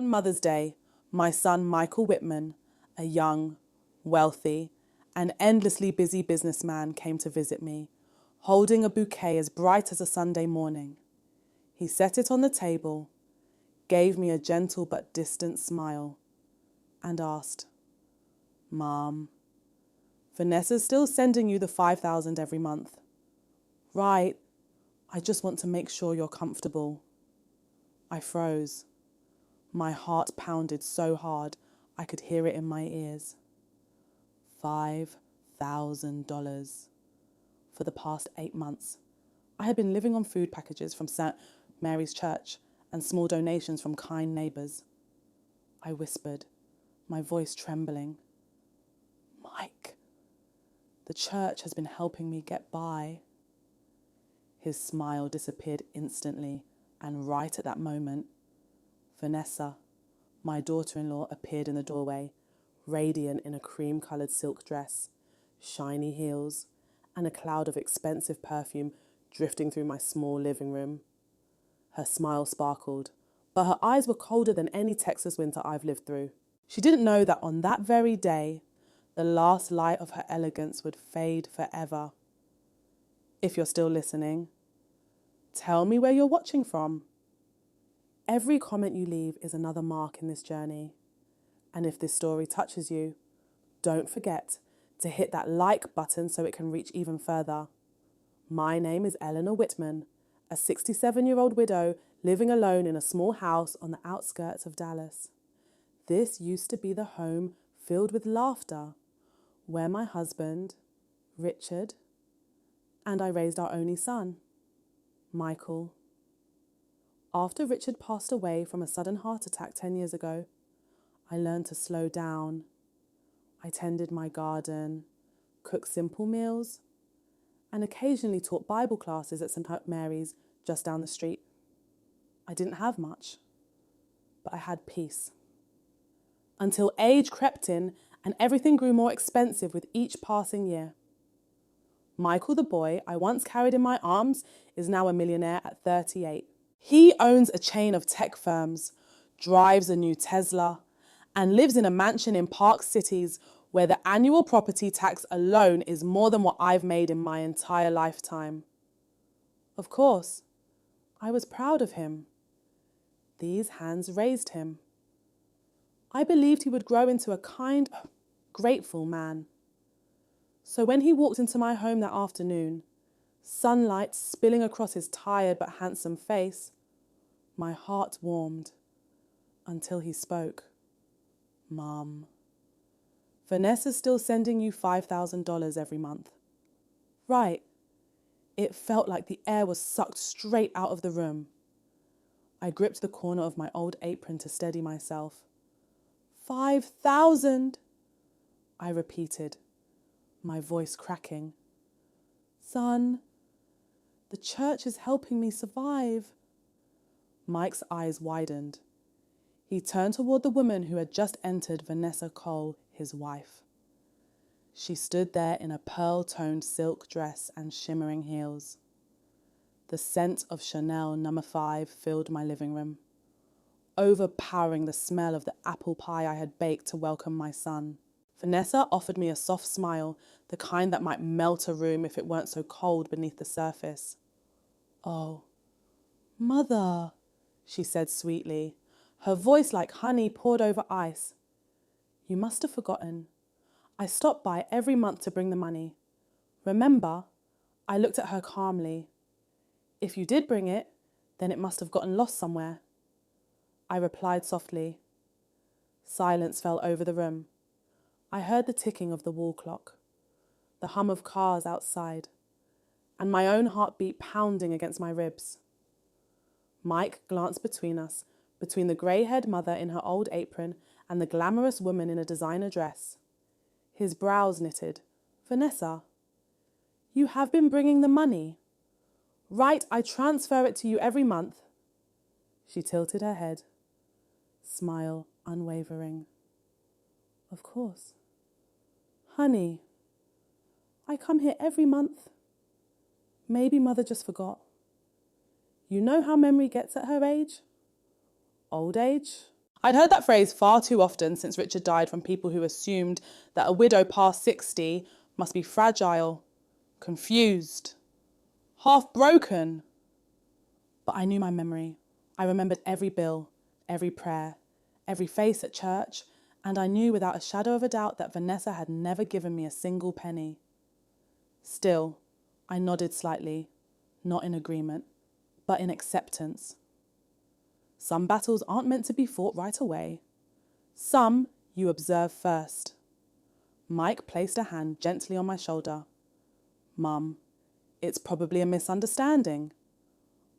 On Mother's Day, my son Michael Whitman, a young, wealthy, and endlessly busy businessman, came to visit me, holding a bouquet as bright as a Sunday morning. He set it on the table, gave me a gentle but distant smile, and asked, "Mom, Vanessa's still sending you the $5,000 every month." "Right, I just want to make sure you're comfortable." I froze. My heart pounded so hard I could hear it in my ears. $5,000. For the past 8 months, I had been living on food packages from St. Mary's Church and small donations from kind neighbours. I whispered, my voice trembling, "Mike, the church has been helping me get by." His smile disappeared instantly, and right at that moment, Vanessa, my daughter-in-law, appeared in the doorway, radiant in a cream-coloured silk dress, shiny heels, and a cloud of expensive perfume drifting through my small living room. Her smile sparkled, but her eyes were colder than any Texas winter I've lived through. She didn't know that on that very day, the last light of her elegance would fade forever. If you're still listening, tell me where you're watching from. Every comment you leave is another mark in this journey. And if this story touches you, don't forget to hit that like button so it can reach even further. My name is Eleanor Whitman, a 67-year-old widow living alone in a small house on the outskirts of Dallas. This used to be the home filled with laughter, where my husband, Richard, and I raised our only son, Michael. After Richard passed away from a sudden heart attack 10 years ago, I learned to slow down. I tended my garden, cooked simple meals, and occasionally taught Bible classes at St. Mary's just down the street. I didn't have much, but I had peace. Until age crept in and everything grew more expensive with each passing year. Michael, the boy I once carried in my arms, is now a millionaire at 38. He owns a chain of tech firms, drives a new Tesla, and lives in a mansion in Park Cities where the annual property tax alone is more than what I've made in my entire lifetime. Of course, I was proud of him. These hands raised him. I believed he would grow into a kind, grateful man. So when he walked into my home that afternoon, sunlight spilling across his tired but handsome face, my heart warmed until he spoke. "Mom, Vanessa's still sending you $5,000 every month." Right. It felt like the air was sucked straight out of the room. I gripped the corner of my old apron to steady myself. 5,000, I repeated, my voice cracking. "Son, the church is helping me survive." Mike's eyes widened. He turned toward the woman who had just entered, Vanessa Cole, his wife. She stood there in a pearl-toned silk dress and shimmering heels. The scent of Chanel No. 5 filled my living room, overpowering the smell of the apple pie I had baked to welcome my son. Vanessa offered me a soft smile, the kind that might melt a room if it weren't so cold beneath the surface. "Oh, Mother," she said sweetly, her voice like honey poured over ice. "You must have forgotten. I stop by every month to bring the money. Remember?" I looked at her calmly. "If you did bring it, then it must have gotten lost somewhere." I replied softly. Silence fell over the room. I heard the ticking of the wall clock, the hum of cars outside, and my own heartbeat pounding against my ribs. Mike glanced between us, between the grey-haired mother in her old apron and the glamorous woman in a designer dress. His brows knitted. "Vanessa, you have been bringing the money. Right, I transfer it to you every month." She tilted her head, smile unwavering. "Of course. Honey, I come here every month. Maybe Mother just forgot. You know how memory gets at her age? Old age?" I'd heard that phrase far too often since Richard died from people who assumed that a widow past 60 must be fragile, confused, half broken. But I knew my memory. I remembered every bill, every prayer, every face at church, and I knew without a shadow of a doubt that Vanessa had never given me a single penny. Still, I nodded slightly, not in agreement, but in acceptance. Some battles aren't meant to be fought right away. Some you observe first. Mike placed a hand gently on my shoulder. Mum, it's probably a misunderstanding.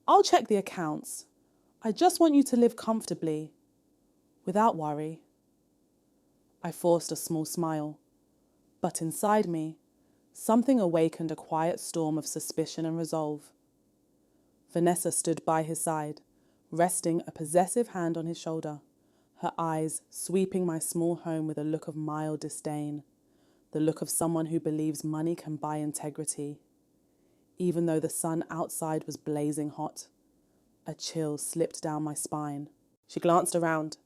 I'll check the accounts. I just want you to live comfortably, without worry. I forced a small smile, but inside me, something awakened a quiet storm of suspicion and resolve. Vanessa stood by his side, resting a possessive hand on his shoulder, her eyes sweeping my small home with a look of mild disdain, the look of someone who believes money can buy integrity. Even though the sun outside was blazing hot, a chill slipped down my spine. She glanced around,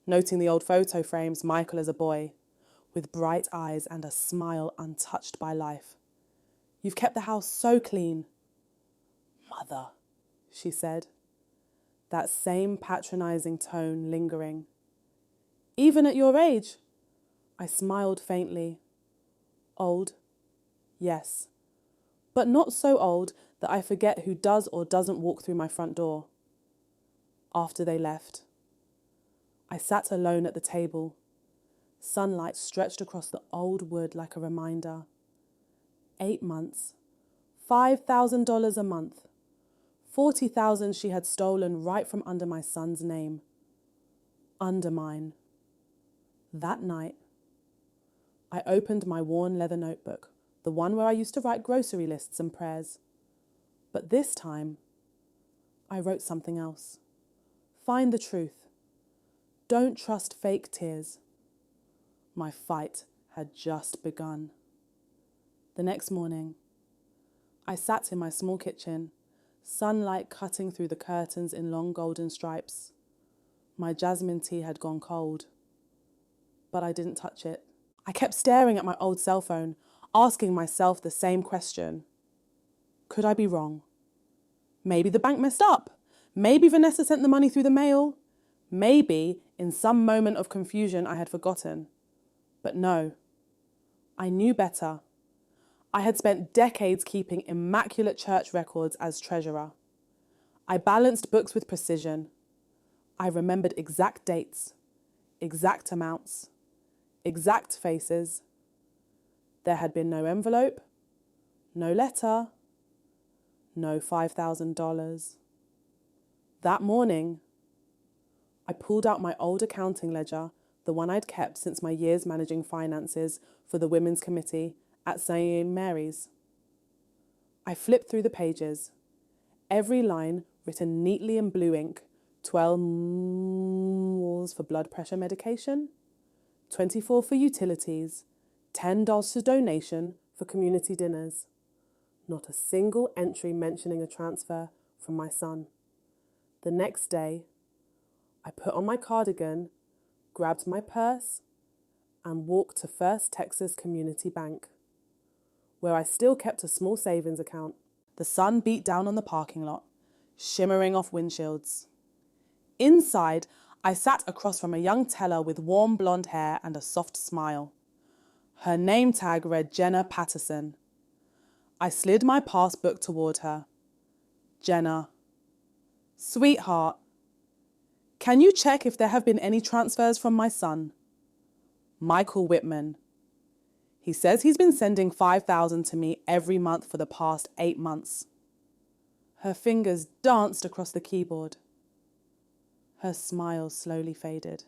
noting the old photo frames Michael as a boy, with bright eyes and a smile untouched by life. You've kept the house so clean. Mother, she said, that same patronizing tone lingering. Even at your age? I smiled faintly. Old? Yes. But not so old that I forget who does or doesn't walk through my front door. After they left, I sat alone at the table. Sunlight stretched across the old wood like a reminder. 8 months, $5,000 a month, 40,000 she had stolen right from under my son's name. Under mine. That night, I opened my worn leather notebook, the one where I used to write grocery lists and prayers. But this time, I wrote something else. Find the truth. Don't trust fake tears. My fight had just begun. The next morning, I sat in my small kitchen, sunlight cutting through the curtains in long golden stripes. My jasmine tea had gone cold, but I didn't touch it. I kept staring at my old cell phone, asking myself the same question. Could I be wrong? Maybe the bank messed up. Maybe Vanessa sent the money through the mail. Maybe, in some moment of confusion, I had forgotten. But no, I knew better. I had spent decades keeping immaculate church records as treasurer. I balanced books with precision. I remembered exact dates, exact amounts, exact faces. There had been no envelope, no letter, no $5,000. That morning, I pulled out my old accounting ledger, the one I'd kept since my years managing finances for the Women's Committee at St. Mary's. I flipped through the pages, every line written neatly in blue ink, 12 walls for blood pressure medication, 24 for utilities, $10 to donation for community dinners. Not a single entry mentioning a transfer from my son. The next day, I put on my cardigan, grabbed my purse, and walked to First Texas Community Bank, where I still kept a small savings account. The sun beat down on the parking lot, shimmering off windshields. Inside, I sat across from a young teller with warm blonde hair and a soft smile. Her name tag read Jenna Patterson. I slid my passbook toward her. Jenna. Sweetheart, can you check if there have been any transfers from my son? Michael Whitman. He says he's been sending $5,000 to me every month for the past 8 months. Her fingers danced across the keyboard. Her smile slowly faded.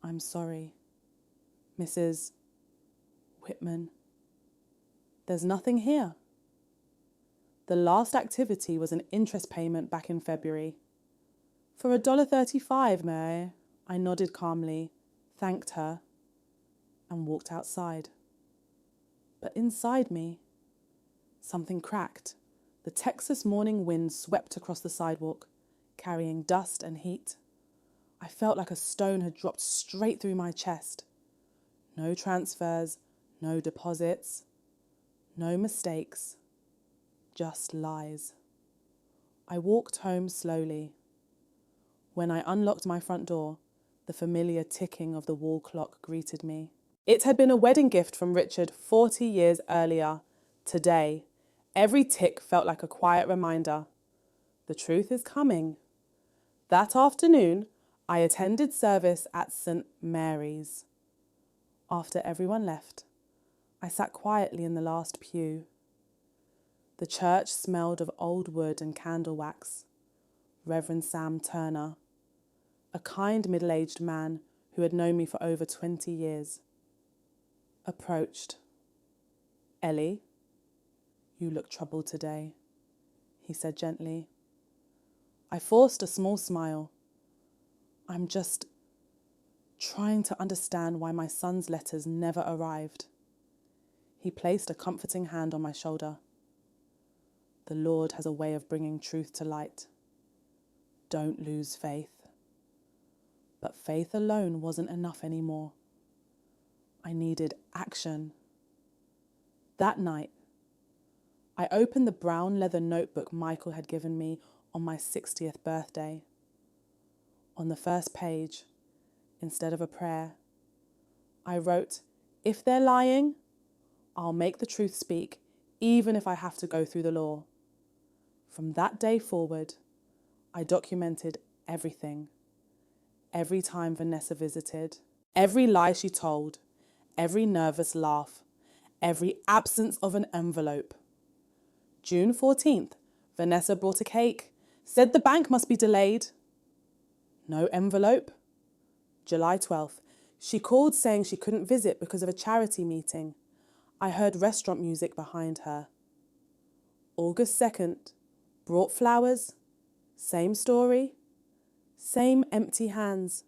I'm sorry, Mrs. Whitman. There's nothing here. The last activity was an interest payment back in February. For $1.35, Mary. I nodded calmly, thanked her, and walked outside. But inside me, something cracked. The Texas morning wind swept across the sidewalk, carrying dust and heat. I felt like a stone had dropped straight through my chest. No transfers, no deposits, no mistakes, just lies. I walked home slowly. When I unlocked my front door, the familiar ticking of the wall clock greeted me. It had been a wedding gift from Richard 40 years earlier. Today, every tick felt like a quiet reminder. The truth is coming. That afternoon, I attended service at St. Mary's. After everyone left, I sat quietly in the last pew. The church smelled of old wood and candle wax. Reverend Sam Turner, a kind middle-aged man who had known me for over 20 years, approached. "Ellie, you look troubled today," he said gently. I forced a small smile. "I'm just trying to understand why my son's letters never arrived." He placed a comforting hand on my shoulder. "The Lord has a way of bringing truth to light. Don't lose faith." But faith alone wasn't enough anymore. I needed action. That night, I opened the brown leather notebook Michael had given me on my 60th birthday. On the first page, instead of a prayer, I wrote, "If they're lying, I'll make the truth speak, even if I have to go through the law." From that day forward, I documented everything. Every time Vanessa visited, every lie she told, every nervous laugh, every absence of an envelope. June 14th, Vanessa brought a cake, said the bank must be delayed. No envelope. July 12th, she called saying she couldn't visit because of a charity meeting. I heard restaurant music behind her. August 2nd, brought flowers, same story, same empty hands.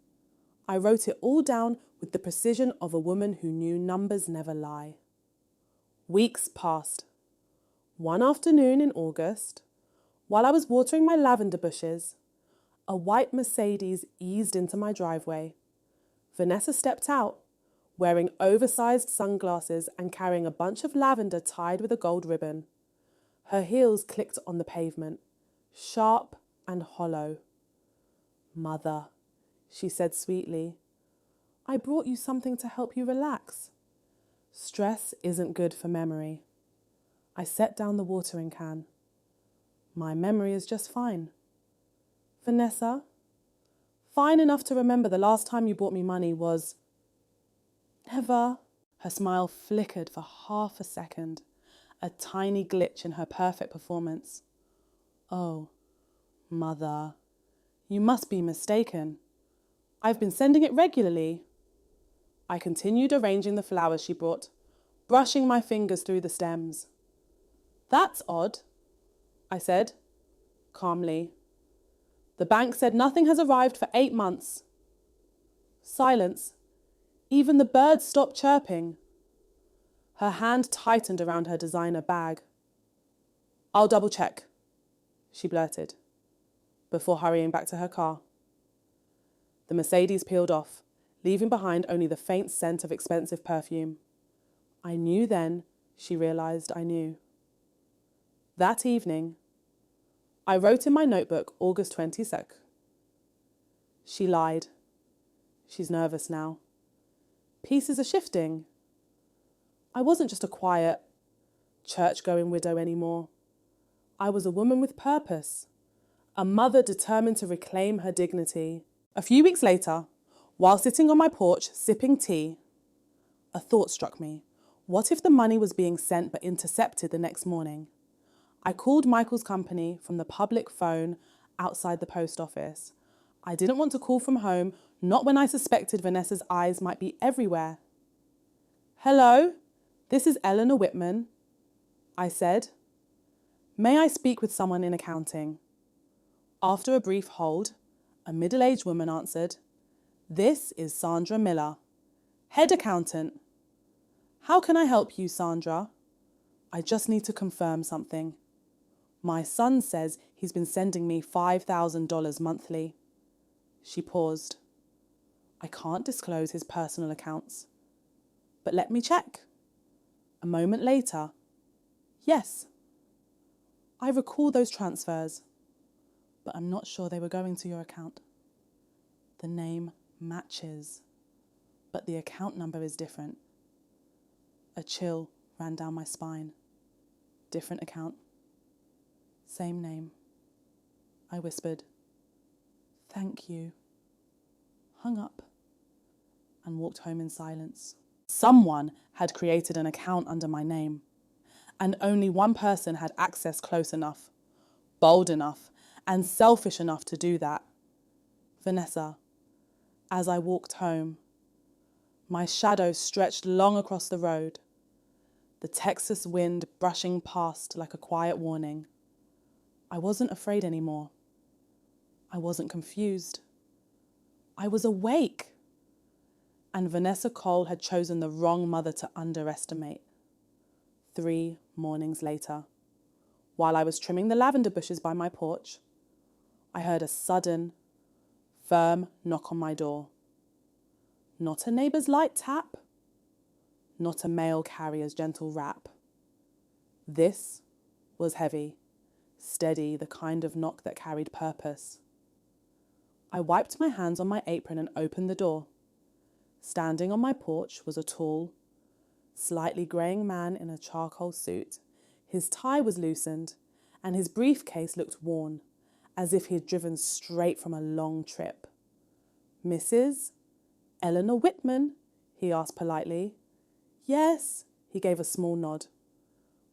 I wrote it all down with the precision of a woman who knew numbers never lie. Weeks passed. One afternoon in August, while I was watering my lavender bushes, a white Mercedes eased into my driveway. Vanessa stepped out, wearing oversized sunglasses and carrying a bunch of lavender tied with a gold ribbon. Her heels clicked on the pavement, sharp and hollow. "Mother," she said sweetly, "I brought you something to help you relax. Stress isn't good for memory." I set down the watering can. "My memory is just fine." "Vanessa, fine enough to remember the last time you brought me money was..." "Never." Her smile flickered for half a second, a tiny glitch in her perfect performance. "Oh, Mother, you must be mistaken. I've been sending it regularly." I continued arranging the flowers she brought, brushing my fingers through the stems. "That's odd," I said, calmly. "The bank said nothing has arrived for 8 months. Silence. Even the birds stopped chirping. Her hand tightened around her designer bag. "I'll double check," she blurted, before hurrying back to her car. The Mercedes peeled off, leaving behind only the faint scent of expensive perfume. I knew then she realised I knew. That evening, I wrote in my notebook August 22nd. She lied. She's nervous now. Pieces are shifting. I wasn't just a quiet, church-going widow anymore. I was a woman with purpose, a mother determined to reclaim her dignity. A few weeks later, while sitting on my porch sipping tea, a thought struck me. What if the money was being sent but intercepted the next morning? I called Michael's company from the public phone outside the post office. I didn't want to call from home, not when I suspected Vanessa's eyes might be everywhere. "Hello, this is Eleanor Whitman," I said. "May I speak with someone in accounting?" After a brief hold, a middle-aged woman answered, "This is Sandra Miller, head accountant." "How can I help you, Sandra?" "I just need to confirm something. My son says he's been sending me $5,000 monthly." She paused. I can't disclose his personal accounts. But let me check. A moment later, yes, I recall those transfers, but I'm not sure they were going to your account. The name matches, but the account number is different. A chill ran down my spine. Different account. Same name. I whispered, "Thank you," hung up, and walked home in silence. Someone had created an account under my name, and only one person had access close enough, bold enough, and selfish enough to do that. Vanessa. As I walked home, my shadow stretched long across the road, the Texas wind brushing past like a quiet warning. I wasn't afraid anymore. I wasn't confused. I was awake. And Vanessa Cole had chosen the wrong mother to underestimate. 3 mornings later, while I was trimming the lavender bushes by my porch, I heard a sudden, firm knock on my door. Not a neighbour's light tap, not a mail carrier's gentle rap. This was heavy, steady, the kind of knock that carried purpose. I wiped my hands on my apron and opened the door. Standing on my porch was a tall, slightly greying man in a charcoal suit. His tie was loosened, and his briefcase looked worn, as if he had driven straight from a long trip. "Mrs. Eleanor Whitman?" he asked politely. "Yes," he gave a small nod.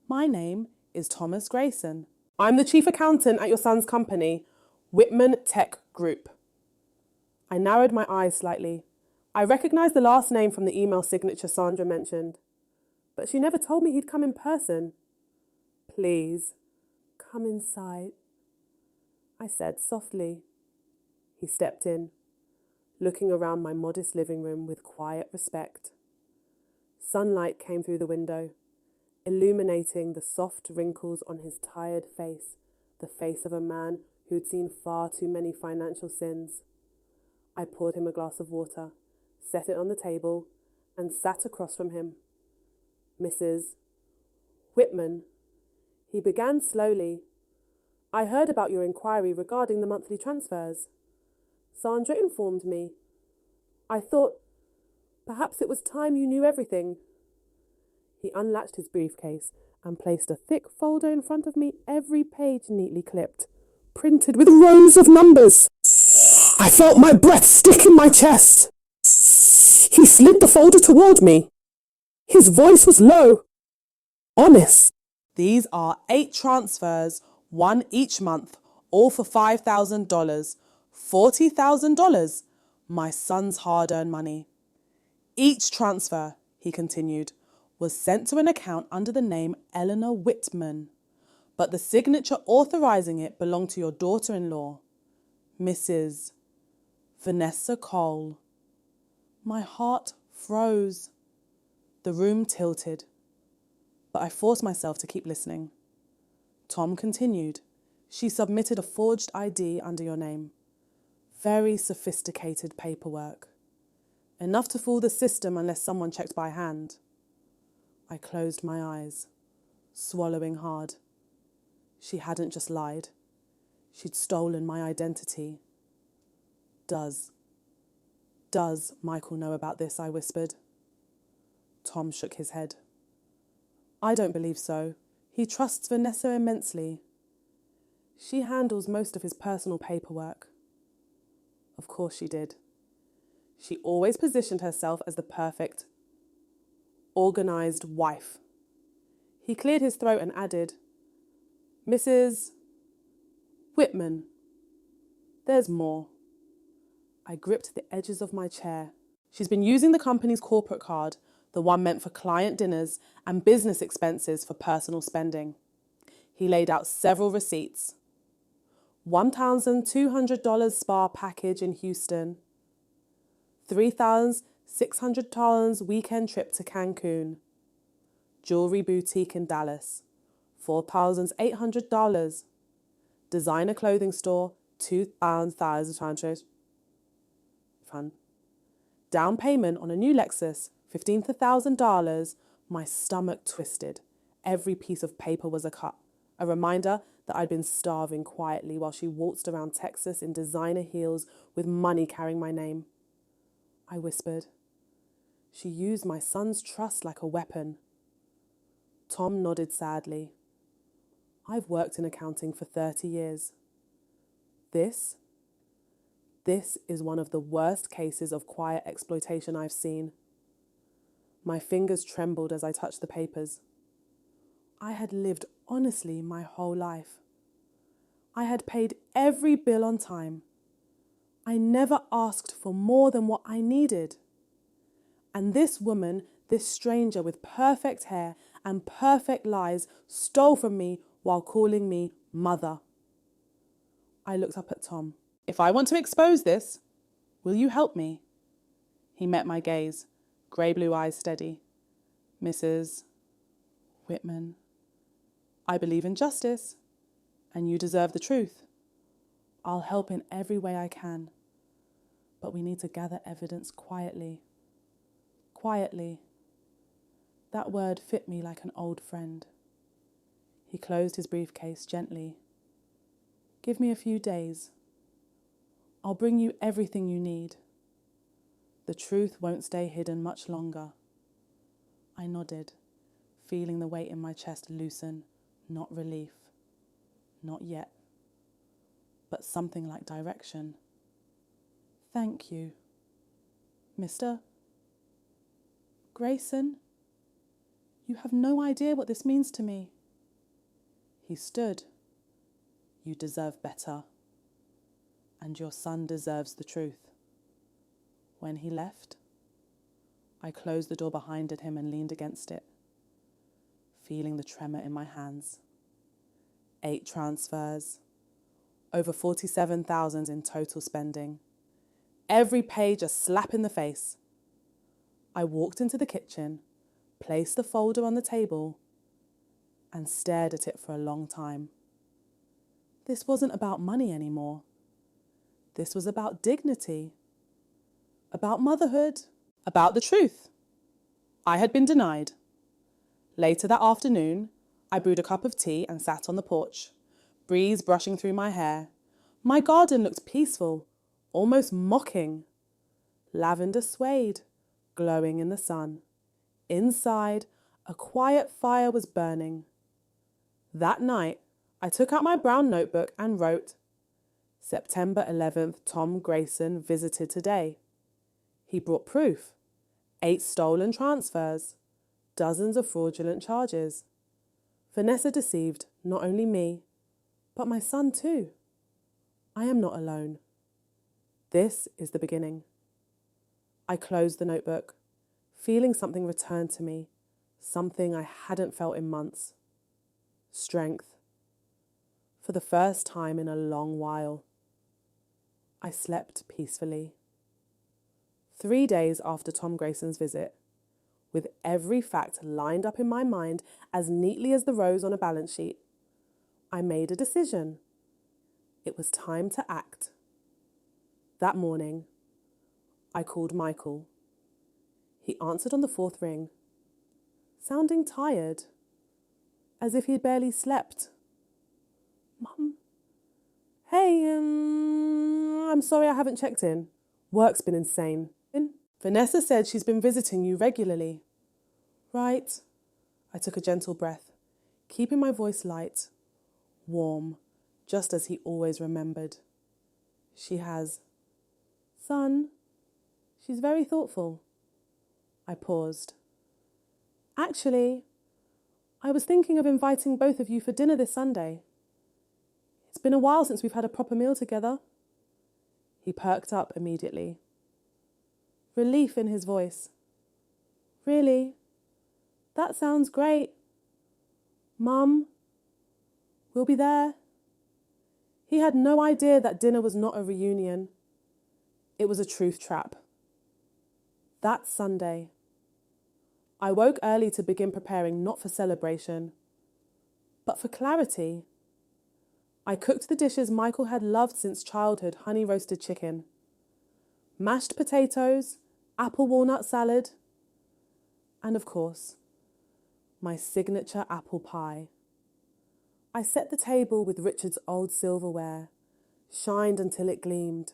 "My name is Thomas Grayson. I'm the chief accountant at your son's company, Whitman Tech Group." I narrowed my eyes slightly. I recognized the last name from the email signature Sandra mentioned, but she never told me he'd come in person. "Please, come inside," I said softly. He stepped in, looking around my modest living room with quiet respect. Sunlight came through the window, illuminating the soft wrinkles on his tired face, the face of a man who'd seen far too many financial sins. I poured him a glass of water, set it on the table, and sat across from him. "Mrs. Whitman," he began slowly. "I heard about your inquiry regarding the monthly transfers. Sandra informed me. I thought perhaps it was time you knew everything." He unlatched his briefcase and placed a thick folder in front of me, every page neatly clipped, printed with rows of numbers. I felt my breath stick in my chest. He slid the folder toward me. His voice was low, honest. "These are 8 transfers, 1 each month, all for $5,000, $40,000, my son's hard-earned money. Each transfer," he continued, "was sent to an account under the name Eleanor Whitman, but the signature authorizing it belonged to your daughter-in-law, Mrs. Vanessa Cole." My heart froze. The room tilted, but I forced myself to keep listening. Tom continued, "She submitted a forged ID under your name. Very sophisticated paperwork. Enough to fool the system unless someone checked by hand." I closed my eyes, swallowing hard. She hadn't just lied. She'd stolen my identity. Does Michael know about this?" I whispered. Tom shook his head. "I don't believe so. He trusts Vanessa immensely. She handles most of his personal paperwork." Of course she did. She always positioned herself as the perfect, organized wife. He cleared his throat and added, "Mrs. Whitman, there's more." I gripped the edges of my chair. "She's been using the company's corporate card, the one meant for client dinners and business expenses for personal spending." He laid out several receipts. $1,200 spa package in Houston, $3,600 weekend trip to Cancun, jewelry boutique in Dallas, $4,800, designer clothing store, $2,000 fun. down payment on a new Lexus, $15,000, my stomach twisted. Every piece of paper was a cut, a reminder that I'd been starving quietly while she waltzed around Texas in designer heels with money carrying my name. I whispered. She used my son's trust like a weapon. Tom nodded sadly. I've worked in accounting for 30 years. This is one of the worst cases of quiet exploitation I've seen. My fingers trembled as I touched the papers. I had lived honestly my whole life. I had paid every bill on time. I never asked for more than what I needed. And this woman, this stranger with perfect hair and perfect lies, stole from me while calling me mother. I looked up at Tom. If I want to expose this, will you help me? He met my gaze, grey-blue eyes steady. Mrs. Whitman, I believe in justice, and you deserve the truth. I'll help in every way I can, but we need to gather evidence quietly. Quietly. That word fit me like an old friend. He closed his briefcase gently. Give me a few days. I'll bring you everything you need. The truth won't stay hidden much longer. I nodded, feeling the weight in my chest loosen, not relief. Not yet. But something like direction. Thank you. Mr. Grayson, you have no idea what this means to me. He stood. You deserve better. And your son deserves the truth. When he left, I closed the door behind him and leaned against it, feeling the tremor in my hands. 8 transfers, over $47,000 in total spending. Every page a slap in the face. I walked into the kitchen, placed the folder on the table, and stared at it for a long time. This wasn't about money anymore. This was about dignity, about motherhood, about the truth. I had been denied. Later that afternoon, I brewed a cup of tea and sat on the porch, breeze brushing through my hair. My garden looked peaceful, almost mocking. Lavender swayed, glowing in the sun. Inside, a quiet fire was burning. That night, I took out my brown notebook and wrote, September 11th, Tom Grayson visited today. He brought proof. 8 stolen transfers. Dozens of fraudulent charges. Vanessa deceived not only me, but my son too. I am not alone. This is the beginning. I closed the notebook, feeling something return to me, something I hadn't felt in months. Strength. For the first time in a long while. I slept peacefully. 3 days after Tom Grayson's visit, with every fact lined up in my mind as neatly as the rows on a balance sheet, I made a decision. It was time to act. That morning, I called Michael. He answered on the 4th ring, sounding tired, as if he'd barely slept. Mum? Hey, I'm sorry I haven't checked in. Work's been insane. Vanessa said she's been visiting you regularly. Right. I took a gentle breath, keeping my voice light, warm, just as he always remembered. She has. Son, she's very thoughtful. I paused. Actually, I was thinking of inviting both of you for dinner this Sunday. It's been a while since we've had a proper meal together. He perked up immediately. Relief in his voice. Really? That sounds great. Mum, we'll be there. He had no idea that dinner was not a reunion. It was a truth trap. That Sunday, I woke early to begin preparing not for celebration, but for clarity. I cooked the dishes Michael had loved since childhood, honey roasted chicken. Mashed potatoes, apple walnut salad, and of course, my signature apple pie. I set the table with Richard's old silverware, shined until it gleamed.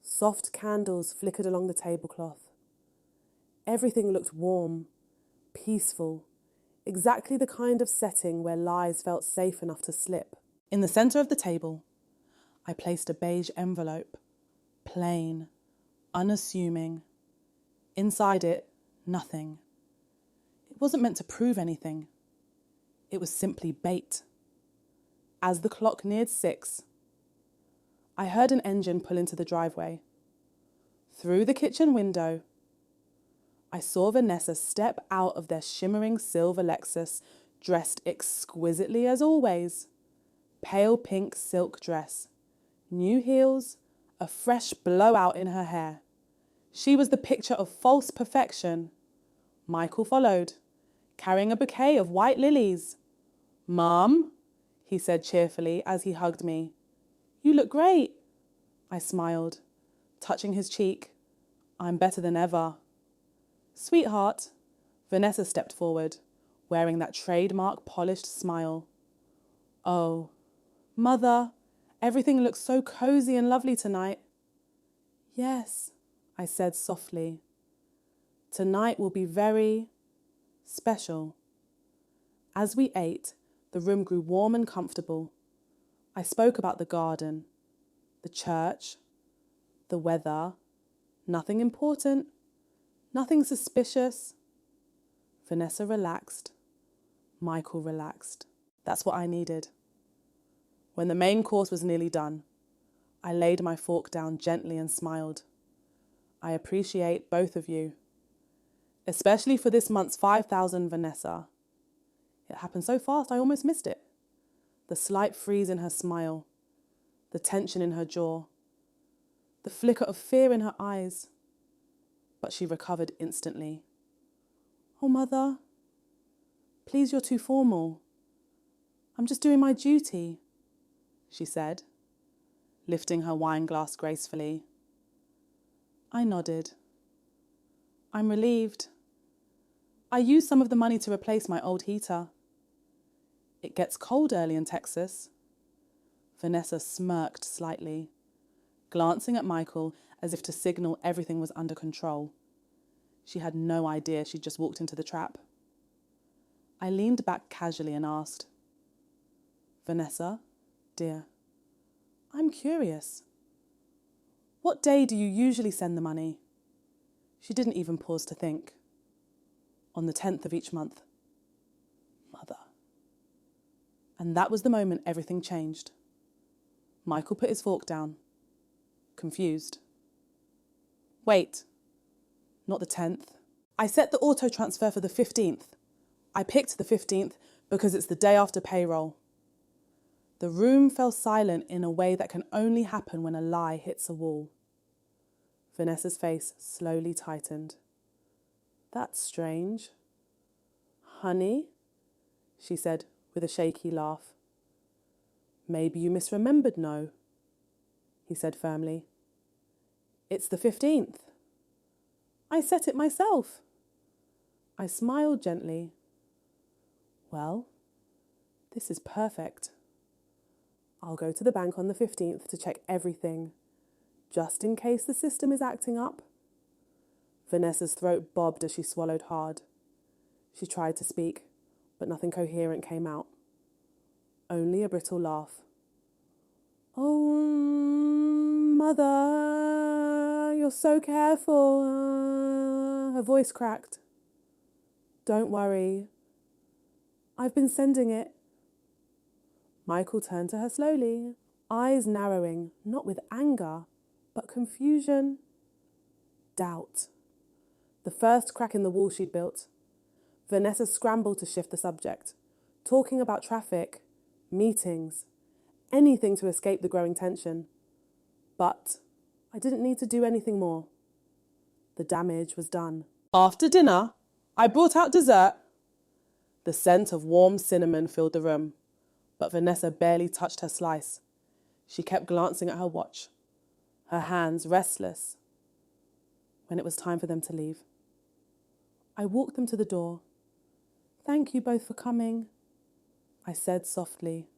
Soft candles flickered along the tablecloth. Everything looked warm, peaceful, exactly the kind of setting where lies felt safe enough to slip. In the centre of the table, I placed a beige envelope, plain, unassuming. Inside it, nothing. It wasn't meant to prove anything. It was simply bait. As the clock neared 6, I heard an engine pull into the driveway. Through the kitchen window, I saw Vanessa step out of their shimmering silver Lexus, dressed exquisitely as always. Pale pink silk dress, new heels, a fresh blowout in her hair. She was the picture of false perfection. Michael followed, carrying a bouquet of white lilies. "Mum," he said cheerfully as he hugged me. "You look great." I smiled, touching his cheek. "I'm better than ever." "Sweetheart," Vanessa stepped forward, wearing that trademark polished smile. "Oh, Mother, everything looks so cozy and lovely tonight." "Yes," I said softly. "Tonight will be very special." As we ate, the room grew warm and comfortable. I spoke about the garden, the church, the weather, nothing important, nothing suspicious. Vanessa relaxed. Michael relaxed. That's what I needed. When the main course was nearly done, I laid my fork down gently and smiled. "I appreciate both of you, especially for this month's 5,000, Vanessa." It happened so fast I almost missed it. The slight freeze in her smile, the tension in her jaw, the flicker of fear in her eyes. But she recovered instantly. "Oh, Mother, please, you're too formal. I'm just doing my duty," she said, lifting her wine glass gracefully. I nodded. "I'm relieved. I used some of the money to replace my old heater. It gets cold early in Texas." Vanessa smirked slightly, glancing at Michael as if to signal everything was under control. She had no idea she'd just walked into the trap. I leaned back casually and asked, "Vanessa, dear, I'm curious. What day do you usually send the money?" She didn't even pause to think. "On the 10th of each month." Mother. And that was the moment everything changed. Michael put his fork down, confused. "Wait, not the 10th. I set the auto transfer for the 15th. I picked the 15th because it's the day after payroll." The room fell silent in a way that can only happen when a lie hits a wall. Vanessa's face slowly tightened. "That's strange." "Honey," she said with a shaky laugh. "Maybe you misremembered, no?" he said firmly. "It's the 15th. I set it myself." I smiled gently. "Well, this is perfect. I'll go to the bank on the 15th to check everything, just in case the system is acting up." Vanessa's throat bobbed as she swallowed hard. She tried to speak, but nothing coherent came out. Only a brittle laugh. "Oh, Mother, you're so careful." Her voice cracked. "Don't worry. I've been sending it." Michael turned to her slowly, eyes narrowing, not with anger, but confusion, doubt. The first crack in the wall she'd built. Vanessa scrambled to shift the subject, talking about traffic, meetings, anything to escape the growing tension. But I didn't need to do anything more. The damage was done. After dinner, I brought out dessert. The scent of warm cinnamon filled the room, but Vanessa barely touched her slice. She kept glancing at her watch, her hands restless. when it was time for them to leave. I walked them to the door. "Thank you both for coming," I said softly.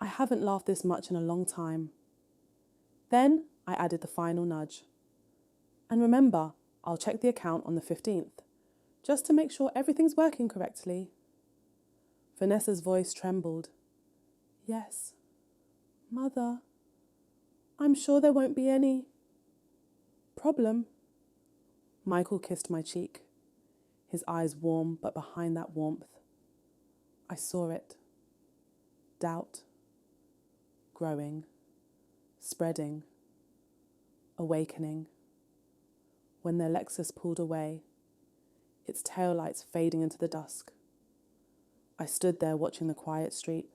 I haven't laughed this much in a long time. Then I added the final nudge. "And remember, I'll check the account on the 15th, just to make sure everything's working correctly." Vanessa's voice trembled. "Yes, Mother, I'm sure there won't be any problem." Michael kissed my cheek, his eyes warm, but behind that warmth, I saw it. Doubt. Growing. Spreading. Awakening. When their Lexus pulled away, its taillights fading into the dusk, I stood there watching the quiet street.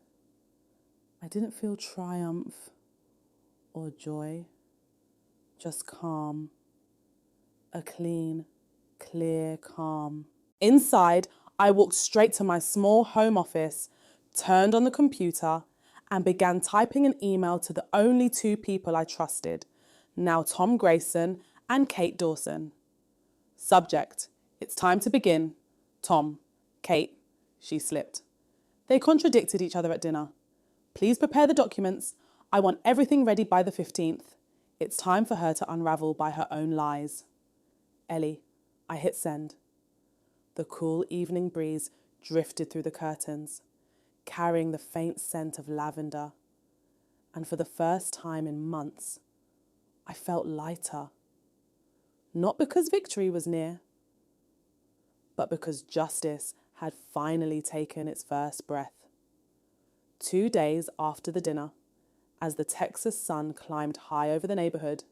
I didn't feel triumph or joy, just calm. A clean, clear calm. Inside, I walked straight to my small home office, turned on the computer, and began typing an email to the only two people I trusted, now Tom Grayson and Kate Dawson. Subject: "It's time to begin. Tom." "Kate," she slipped. They contradicted each other at dinner. "Please prepare the documents. I want everything ready by the 15th. It's time for her to unravel by her own lies." Ellie. I hit send. The cool evening breeze drifted through the curtains, carrying the faint scent of lavender. And for the first time in months, I felt lighter. Not because victory was near, but because justice had finally taken its first breath. 2 days after the dinner, as the Texas sun climbed high over the neighborhood,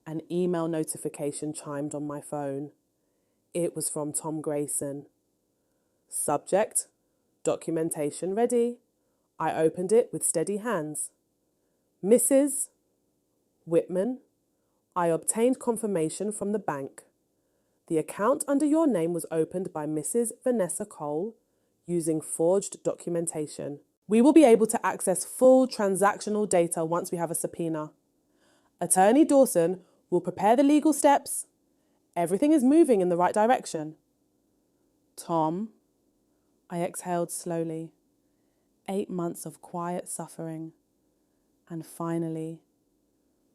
an email notification chimed on my phone. It was from Tom Grayson. Subject: "Documentation ready." I opened it with steady hands. "Mrs. Whitman, I obtained confirmation from the bank. The account under your name was opened by Mrs. Vanessa Cole using forged documentation. We will be able to access full transactional data once we have a subpoena. Attorney Dawson will prepare the legal steps. Everything is moving in the right direction." "Tom," I exhaled slowly. 8 months of quiet suffering. And finally,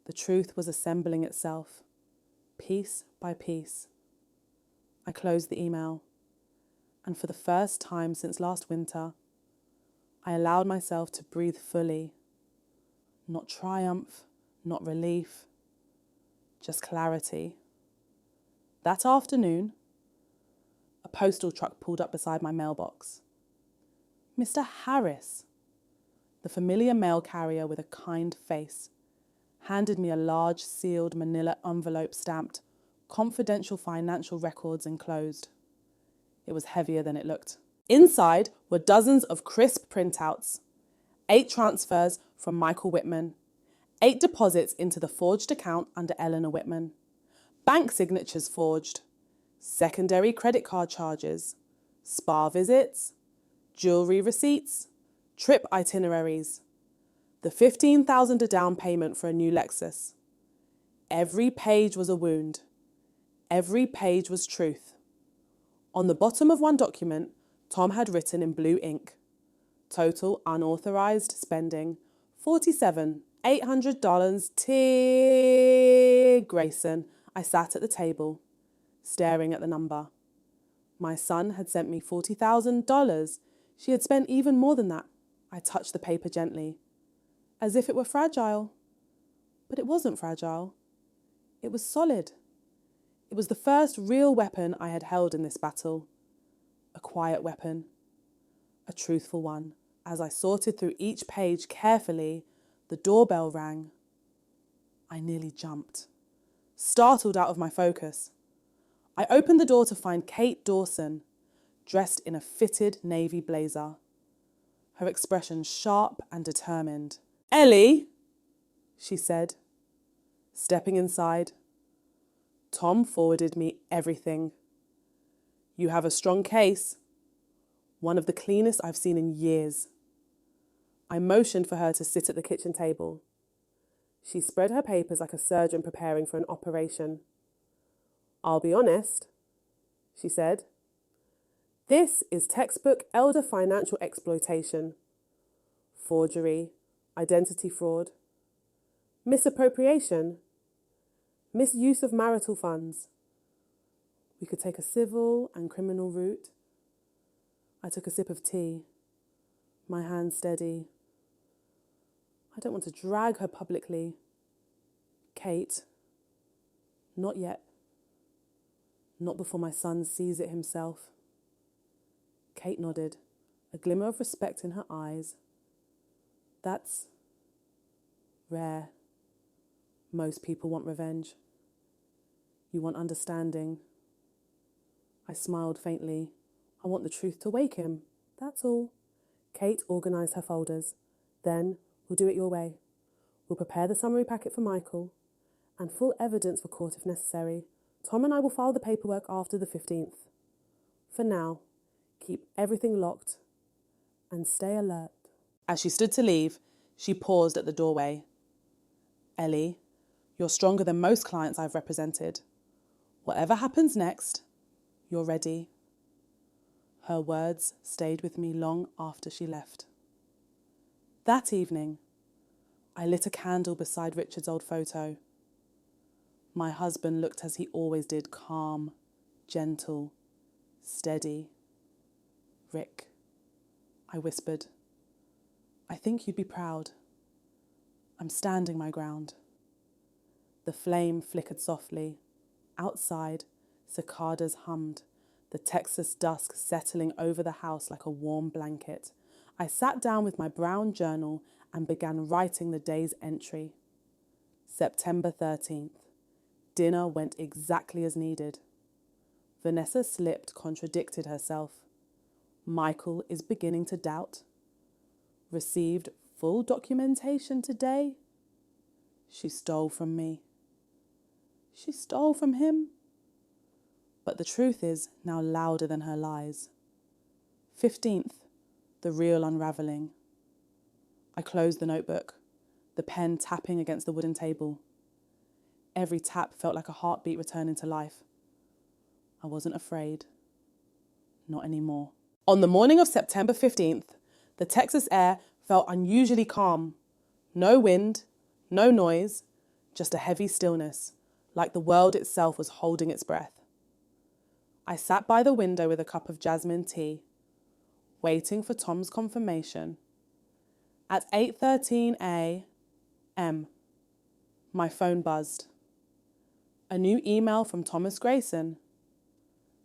the truth was assembling itself, piece by piece. I closed the email, and for the first time since last winter, I allowed myself to breathe fully. Not triumph, not relief, just clarity. That afternoon, a postal truck pulled up beside my mailbox. Mr. Harris, the familiar mail carrier with a kind face, handed me a large sealed manila envelope stamped "Confidential Financial Records Enclosed." It was heavier than it looked. Inside were dozens of crisp printouts, 8 transfers from Michael Whitman, 8 deposits into the forged account under Eleanor Whitman, bank signatures forged, secondary credit card charges, spa visits, jewelry receipts, trip itineraries, the $15,000 down payment for a new Lexus. Every page was a wound. Every page was truth. On the bottom of one document, Tom had written in blue ink, "Total unauthorized spending, $47,800. T. Grayson." I sat at the table, staring at the number. My son had sent me $40,000. She had spent even more than that. I touched the paper gently, as if it were fragile. But it wasn't fragile. It was solid. It was the first real weapon I had held in this battle. A quiet weapon. A truthful one. As I sorted through each page carefully, the doorbell rang. I nearly jumped, startled out of my focus. I opened the door to find Kate Dawson, dressed in a fitted navy blazer, her expression sharp and determined. "Ellie," she said, stepping inside. "Tom forwarded me everything. You have a strong case. One of the cleanest I've seen in years." I motioned for her to sit at the kitchen table. She spread her papers like a surgeon preparing for an operation. I'll be honest, she said. This is textbook elder financial exploitation, forgery, identity fraud, misappropriation, misuse of marital funds. We could take a civil and criminal route. I took a sip of tea, my hand steady. I don't want to drag her publicly. Kate, not yet. Not before my son sees it himself. Kate nodded, a glimmer of respect in her eyes. That's rare. Most people want revenge. You want understanding. I smiled faintly. I want the truth to wake him. That's all. Kate organised her folders. Then we'll do it your way. We'll prepare the summary packet for Michael and full evidence for court if necessary. Tom and I will file the paperwork after the 15th. For now, keep everything locked and stay alert. As she stood to leave, she paused at the doorway. Ellie, you're stronger than most clients I've represented. Whatever happens next, you're ready. Her words stayed with me long after she left. That evening, I lit a candle beside Richard's old photo. My husband looked as he always did, calm, gentle, steady. Rick, I whispered, I think you'd be proud. I'm standing my ground. The flame flickered softly. Outside, cicadas hummed, the Texas dusk settling over the house like a warm blanket. I sat down with my brown journal and began writing the day's entry. September 13th. Dinner went exactly as needed. Vanessa slipped, contradicted herself. Michael is beginning to doubt. Received full documentation today. She stole from me. She stole from him. But the truth is now louder than her lies. 15th, the real unravelling. I closed the notebook, the pen tapping against the wooden table. Every tap felt like a heartbeat returning to life. I wasn't afraid. Not anymore. On the morning of September 15th, the Texas air felt unusually calm. No wind, no noise, just a heavy stillness, like the world itself was holding its breath. I sat by the window with a cup of jasmine tea, waiting for Tom's confirmation. At 8:13 a.m., my phone buzzed. A new email from Thomas Grayson.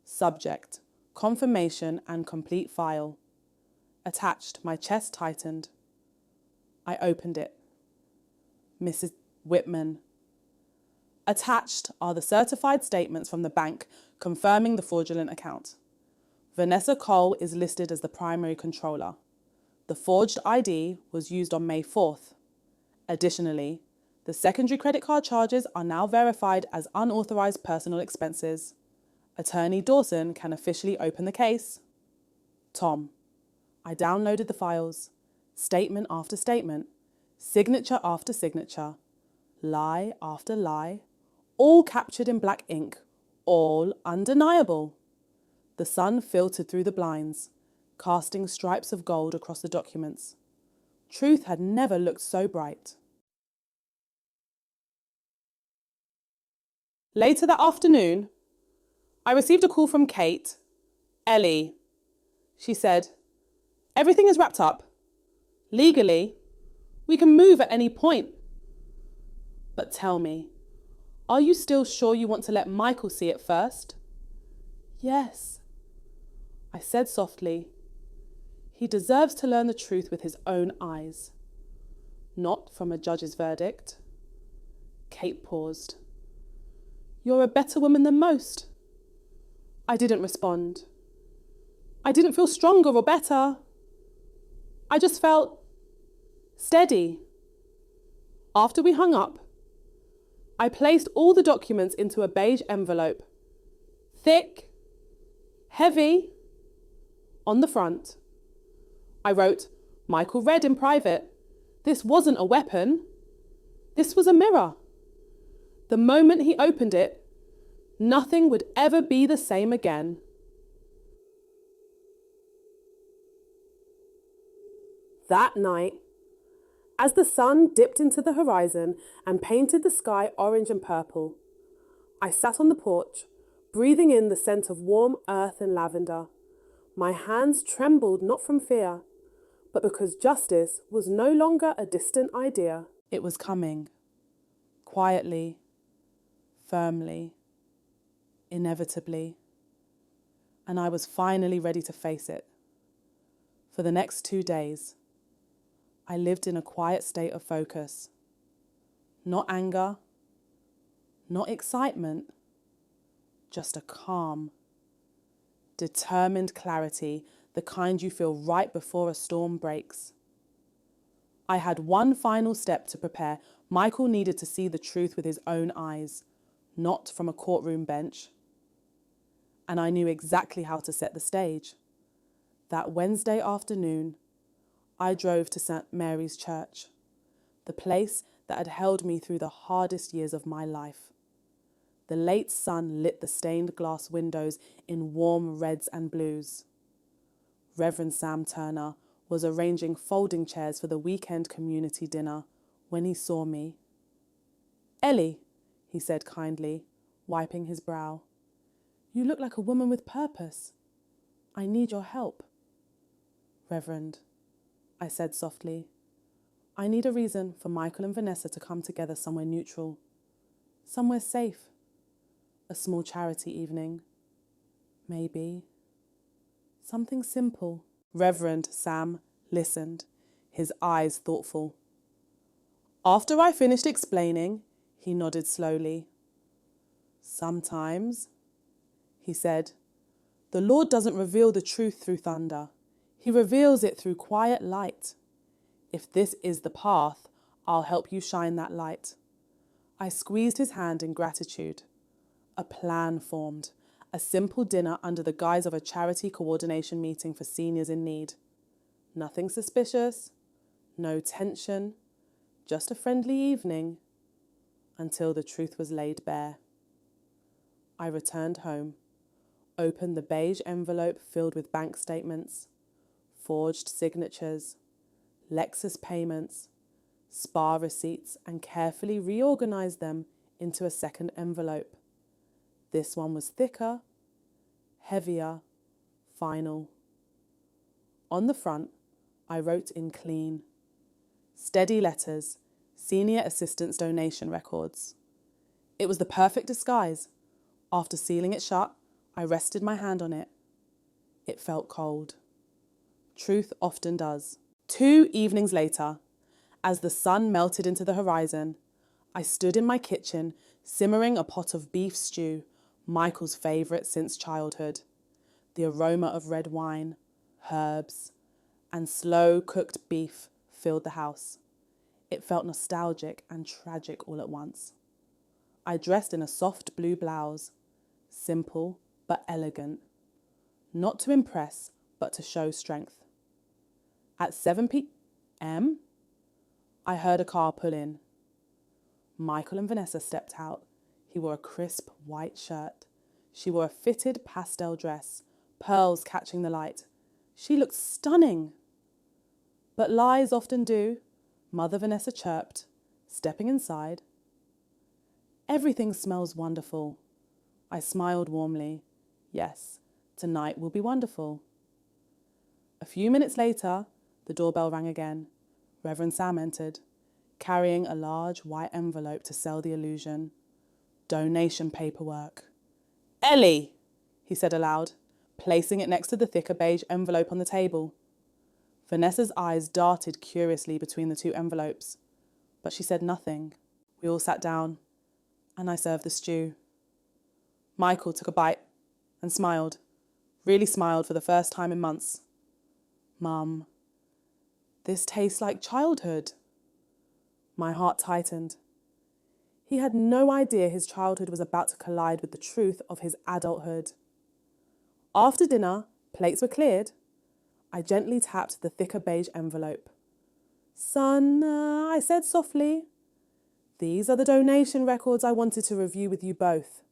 Subject, confirmation and complete file. Attached, my chest tightened. I opened it. Mrs. Whitman. Attached are the certified statements from the bank confirming the fraudulent account. Vanessa Cole is listed as the primary controller. The forged ID was used on May 4th. Additionally, the secondary credit card charges are now verified as unauthorized personal expenses. Attorney Dawson can officially open the case. Tom. I downloaded the files. Statement after statement. Signature after signature. Lie after lie. All captured in black ink. All undeniable. The sun filtered through the blinds, casting stripes of gold across the documents. Truth had never looked so bright. Later that afternoon, I received a call from Kate. Ellie. She said, everything is wrapped up. Legally, we can move at any point. But tell me, are you still sure you want to let Michael see it first? Yes, I said softly. He deserves to learn the truth with his own eyes, not from a judge's verdict. Kate paused. You're a better woman than most. I didn't respond. I didn't feel stronger or better. I just felt steady. After we hung up, I placed all the documents into a beige envelope. Thick, heavy, on the front. I wrote, Michael read in private. This wasn't a weapon. This was a mirror. The moment he opened it, Nothing would ever be the same again. That night, as the sun dipped into the horizon and painted the sky orange and purple, I sat on the porch, breathing in the scent of warm earth and lavender. My hands trembled not from fear, but because justice was no longer a distant idea. It was coming, quietly, firmly, inevitably, and I was finally ready to face it. For the next 2 days, I lived in a quiet state of focus. Not anger, not excitement, just a calm, determined clarity, the kind you feel right before a storm breaks. I had one final step to prepare. Michael needed to see the truth with his own eyes, not from a courtroom bench. And I knew exactly how to set the stage. That Wednesday afternoon, I drove to St. Mary's Church, the place that had held me through the hardest years of my life. The late sun lit the stained glass windows in warm reds and blues. Reverend Sam Turner was arranging folding chairs for the weekend community dinner when he saw me. "Ellie," he said kindly, wiping his brow, "you look like a woman with purpose. I need your help." "Reverend," I said softly, "I need a reason for Michael and Vanessa to come together somewhere neutral, somewhere safe. A small charity evening. Maybe. Something simple." Reverend Sam listened, his eyes thoughtful. After I finished explaining, he nodded slowly. "Sometimes," he said, "the Lord doesn't reveal the truth through thunder. He reveals it through quiet light. If this is the path, I'll help you shine that light." I squeezed his hand in gratitude. A plan formed, a simple dinner under the guise of a charity coordination meeting for seniors in need. Nothing suspicious, no tension, just a friendly evening, until the truth was laid bare. I returned home, opened the beige envelope filled with bank statements, forged signatures, Lexus payments, spa receipts, and carefully reorganized them into a second envelope. This one was thicker, heavier, final. On the front, I wrote in clean, steady letters, Senior Assistance Donation Records. It was the perfect disguise. After sealing it shut, I rested my hand on it. It felt cold. Truth often does. 2 evenings later, as the sun melted into the horizon, I stood in my kitchen, simmering a pot of beef stew, Michael's favourite since childhood. The aroma of red wine, herbs, and slow-cooked beef filled the house. It felt nostalgic and tragic all at once. I dressed in a soft blue blouse, simple but elegant, not to impress but to show strength. At 7 p.m., I heard a car pull in. Michael and Vanessa stepped out. He wore a crisp white shirt. She wore a fitted pastel dress, pearls catching the light. She looked stunning. But lies often do, Mother Vanessa chirped, stepping inside. "Everything smells wonderful." I smiled warmly. Yes, tonight will be wonderful. A few minutes later, the doorbell rang again. Reverend Sam entered, carrying a large white envelope to sell the illusion. Donation paperwork. "Ellie," he said aloud, placing it next to the thicker beige envelope on the table. Vanessa's eyes darted curiously between the 2 envelopes, but she said nothing. We all sat down, and I served the stew. Michael took a bite and smiled, really smiled for the first time in months. "Mum, this tastes like childhood." My heart tightened. He had no idea his childhood was about to collide with the truth of his adulthood. After dinner, plates were cleared. I gently tapped the thicker beige envelope. "Son," I said softly, "these are the donation records I wanted to review with you both.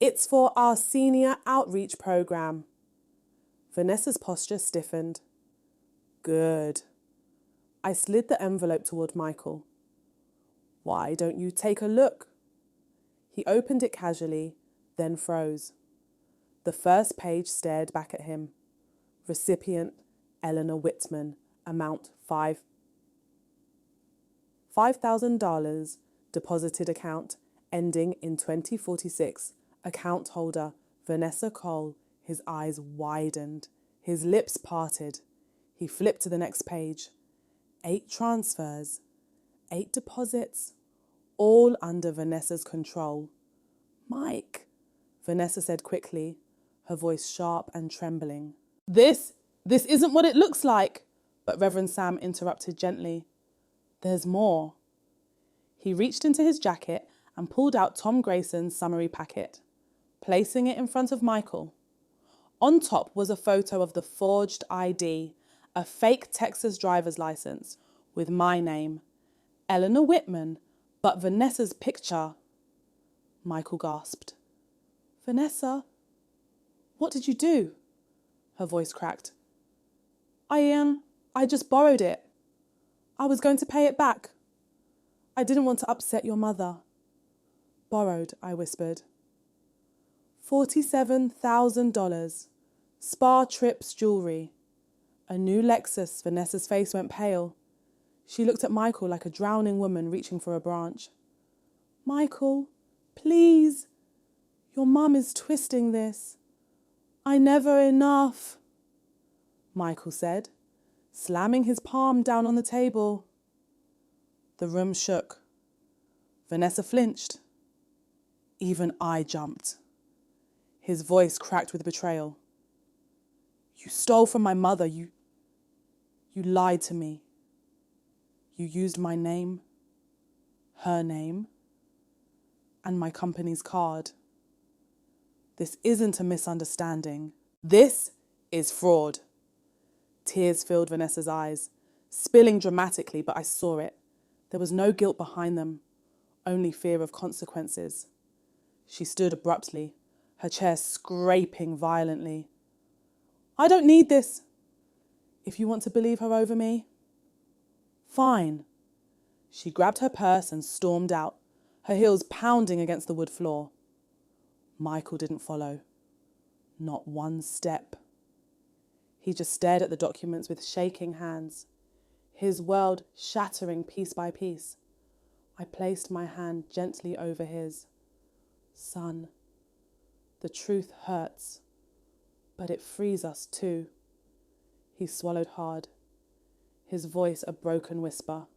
It's for our senior outreach program. Vanessa's posture stiffened. Good. I slid the envelope toward Michael. Why don't you take a look? He opened it casually, then froze. The first page stared back at him. Recipient, Eleanor Whitman. Amount $5,000. Deposited account, ending in 2046. Account holder, Vanessa Cole. His eyes widened. His lips parted. He flipped to the next page. 8 transfers. 8 deposits. All under Vanessa's control. Mike, Vanessa said quickly, her voice sharp and trembling. This isn't what it looks like, but Reverend Sam interrupted gently. There's more. He reached into his jacket and pulled out Tom Grayson's summary packet, placing it in front of Michael. On top was a photo of the forged ID, a fake Texas driver's license with my name, Eleanor Whitman, but Vanessa's picture. Michael gasped. Vanessa, what did you do? Her voice cracked. I just borrowed it. I was going to pay it back. I didn't want to upset your mother. Borrowed, I whispered. $47,000. Spa Trips jewelry. A new Lexus. Vanessa's face went pale. She looked at Michael like a drowning woman reaching for a branch. Michael, please. Your mum is twisting this. I never enough, Michael said, slamming his palm down on the table. The room shook. Vanessa flinched. Even I jumped. His voice cracked with betrayal. You stole from my mother. You lied to me. You used my name, her name, and my company's card. This isn't a misunderstanding. This is fraud. Tears filled Vanessa's eyes, spilling dramatically, but I saw it. There was no guilt behind them, only fear of consequences. She stood abruptly, her chair scraping violently. I don't need this. If you want to believe her over me, fine. She grabbed her purse and stormed out, her heels pounding against the wood floor. Michael didn't follow. Not one step. He just stared at the documents with shaking hands, his world shattering piece by piece. I placed my hand gently over his. Son, the truth hurts, but it frees us too. He swallowed hard, his voice a broken whisper.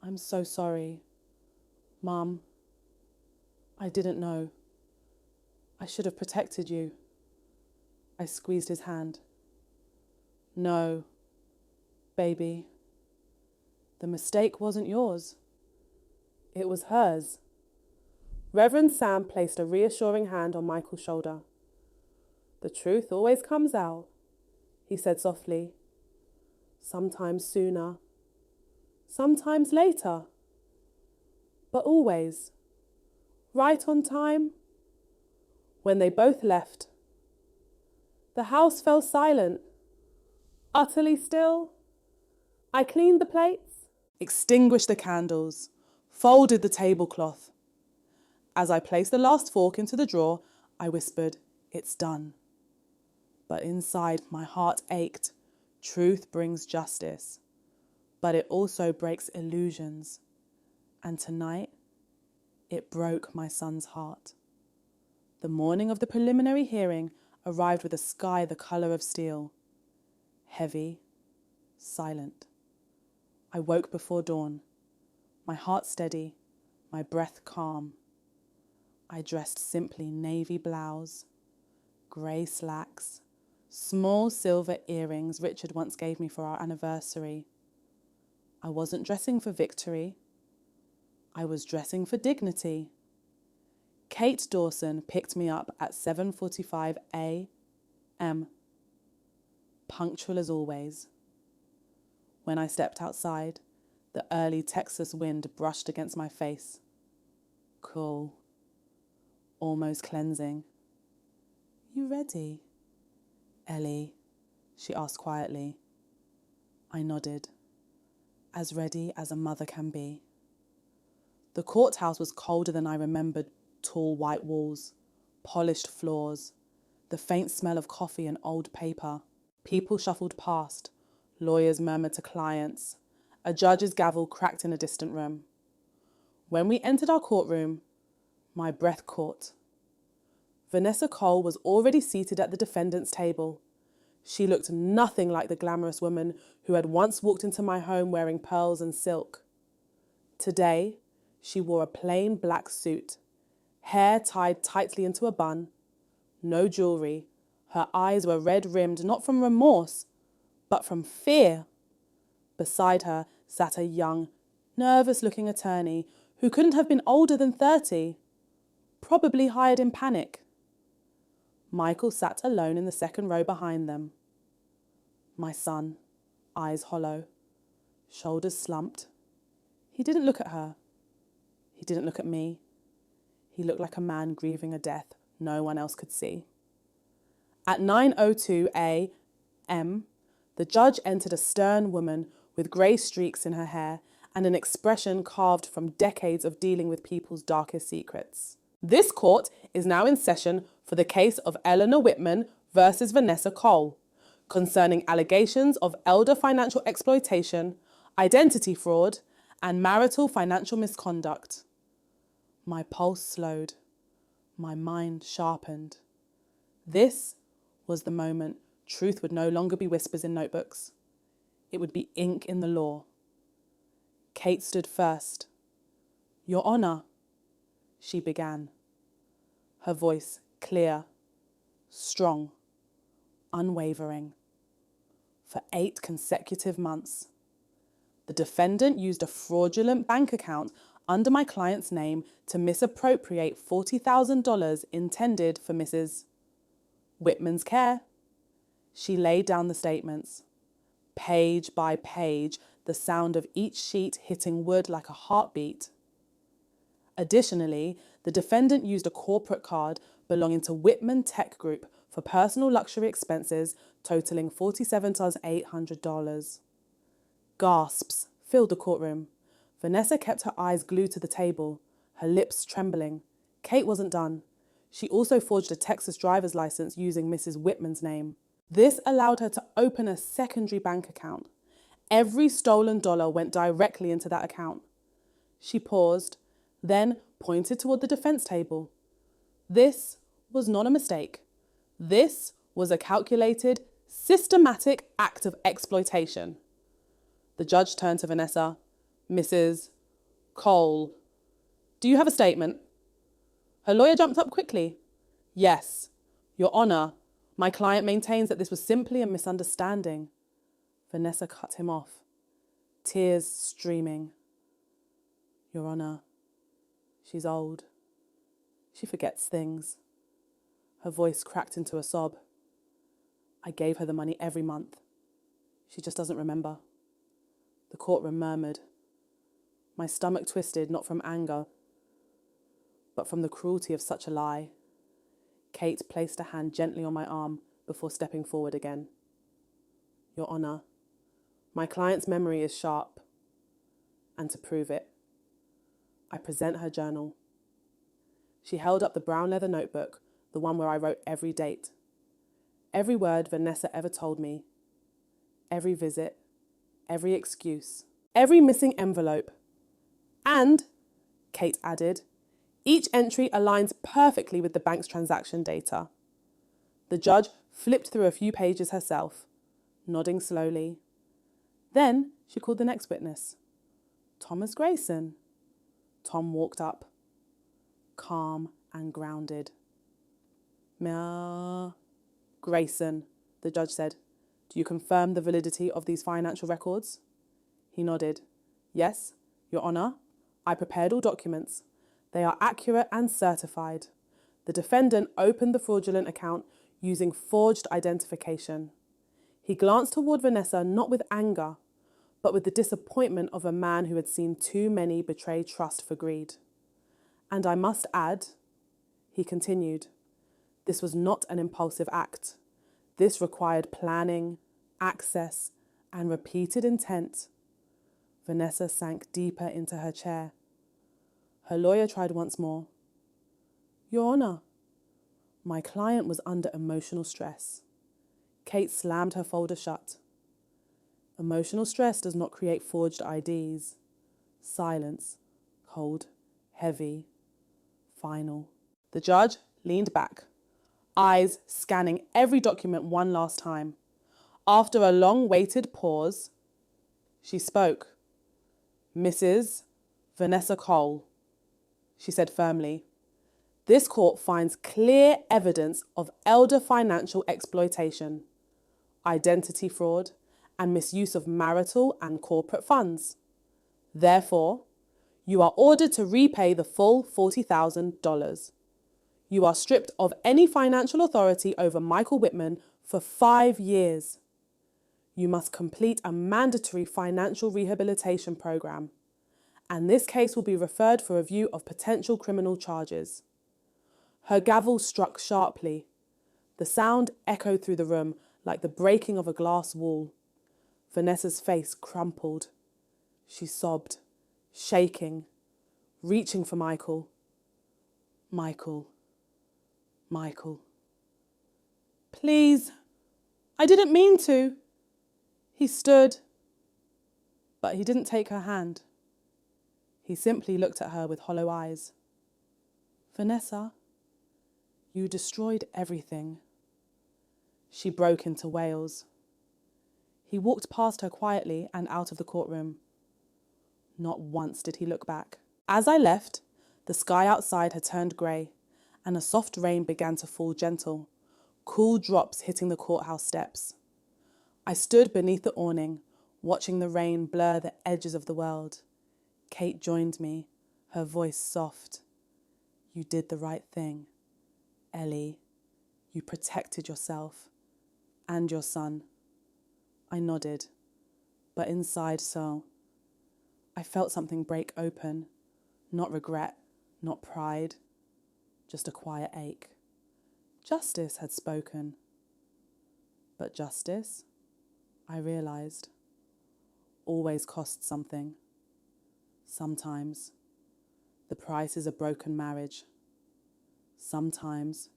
I'm so sorry. Mum, I didn't know. I should have protected you. I squeezed his hand. No, baby. The mistake wasn't yours. It was hers. Reverend Sam placed a reassuring hand on Michael's shoulder. The truth always comes out, he said softly. Sometimes sooner, sometimes later, but always. Right on time. When they both left, the house fell silent, utterly still. I cleaned the plates, extinguished the candles, folded the tablecloth. As I placed the last fork into the drawer, I whispered, it's done. But inside, my heart ached. Truth brings justice, but it also breaks illusions. And tonight, it broke my son's heart. The morning of the preliminary hearing arrived with a sky the colour of steel. Heavy, silent. I woke before dawn, my heart steady, my breath calm. I dressed simply navy blouse, grey slacks, small silver earrings Richard once gave me for our anniversary. I wasn't dressing for victory. I was dressing for dignity. Kate Dawson picked me up at 7:45 a.m., punctual as always. When I stepped outside, the early Texas wind brushed against my face. Cool. almost cleansing. You ready, Ellie? She asked quietly. I nodded, as ready as a mother can be. The courthouse was colder than I remembered. Tall white walls, polished floors, the faint smell of coffee and old paper. People shuffled past, lawyers murmured to clients. A judge's gavel cracked in a distant room. When we entered our courtroom, my breath caught. Vanessa Cole was already seated at the defendant's table. She looked nothing like the glamorous woman who had once walked into my home wearing pearls and silk. Today, she wore a plain black suit, hair tied tightly into a bun, no jewellery. Her eyes were red-rimmed not from remorse, but from fear. Beside her sat a young, nervous-looking attorney who couldn't have been older than 30, probably hired in panic. Michael sat alone in the second row behind them. My son, eyes hollow, shoulders slumped. He didn't look at her. He didn't look at me. He looked like a man grieving a death no one else could see. At 9:02 a.m., the judge entered, a stern woman with grey streaks in her hair and an expression carved from decades of dealing with people's darkest secrets. This court is now in session for the case of Eleanor Whitman versus Vanessa Cole, concerning allegations of elder financial exploitation, identity fraud, and marital financial misconduct. My pulse slowed. My mind sharpened. This was the moment truth would no longer be whispers in notebooks. It would be ink in the law. Kate stood first. Your Honour, she began. Her voice clear, strong, unwavering. For 8 consecutive months, the defendant used a fraudulent bank account under my client's name to misappropriate $40,000 intended for Mrs. Whitman's care. She laid down the statements, page by page, the sound of each sheet hitting wood like a heartbeat. Additionally, the defendant used a corporate card belonging to Whitman Tech Group for personal luxury expenses totaling $47,800. Gasps filled the courtroom. Vanessa kept her eyes glued to the table, her lips trembling. Kate wasn't done. She also forged a Texas driver's license using Mrs. Whitman's name. This allowed her to open a secondary bank account. Every stolen dollar went directly into that account. She paused, then pointed toward the defense table. This was not a mistake. This was a calculated, systematic act of exploitation. The judge turned to Vanessa. Mrs. Cole, do you have a statement? Her lawyer jumped up quickly. Yes, Your Honour, my client maintains that this was simply a misunderstanding. Vanessa cut him off, tears streaming. Your Honour, she's old. She forgets things. Her voice cracked into a sob. I gave her the money every month. She just doesn't remember. The courtroom murmured. My stomach twisted, not from anger, but from the cruelty of such a lie. Kate placed a hand gently on my arm before stepping forward again. Your Honour, my client's memory is sharp, and to prove it, I present her journal. She held up the brown leather notebook, the one where I wrote every date, every word Vanessa ever told me, every visit, every excuse, every missing envelope. And, Kate added, each entry aligns perfectly with the bank's transaction data. The judge flipped through a few pages herself, nodding slowly. Then she called the next witness, Thomas Grayson. Tom walked up, calm and grounded. Grayson, the judge said, do you confirm the validity of these financial records? He nodded. Yes, Your Honour. I prepared all documents. They are accurate and certified. The defendant opened the fraudulent account using forged identification. He glanced toward Vanessa not with anger, but with the disappointment of a man who had seen too many betray trust for greed. And I must add, He continued, "This was not an impulsive act. This required planning, access, and repeated intent." Vanessa sank deeper into her chair. Her lawyer tried once more. "Your Honour, my client was under emotional stress." Kate slammed her folder shut. "Emotional stress does not create forged IDs. Silence, cold, heavy, final." The judge leaned back, eyes scanning every document one last time. After a long-waited pause, she spoke. "Mrs. Vanessa Cole," she said firmly, "this court finds clear evidence of elder financial exploitation, identity fraud, and misuse of marital and corporate funds. Therefore, you are ordered to repay the full $40,000. You are stripped of any financial authority over Michael Whitman for 5 years. You must complete a mandatory financial rehabilitation program, and this case will be referred for review of potential criminal charges." Her gavel struck sharply. The sound echoed through the room like the breaking of a glass wall. Vanessa's face crumpled. She sobbed, shaking, reaching for Michael. "Michael, Michael. Please, I didn't mean to." He stood, but he didn't take her hand. He simply looked at her with hollow eyes. "Vanessa, you destroyed everything." She broke into wails. He walked past her quietly and out of the courtroom. Not once did he look back. As I left, the sky outside had turned grey, and a soft rain began to fall gentle, cool drops hitting the courthouse steps. I stood beneath the awning, watching the rain blur the edges of the world. Kate joined me, her voice soft. "You did the right thing, Ellie. You protected yourself and your son." I nodded, but inside I felt something break open. Not regret, not pride, just a quiet ache. Justice had spoken. But justice, I realised, always costs something. Sometimes the price is a broken marriage. Sometimes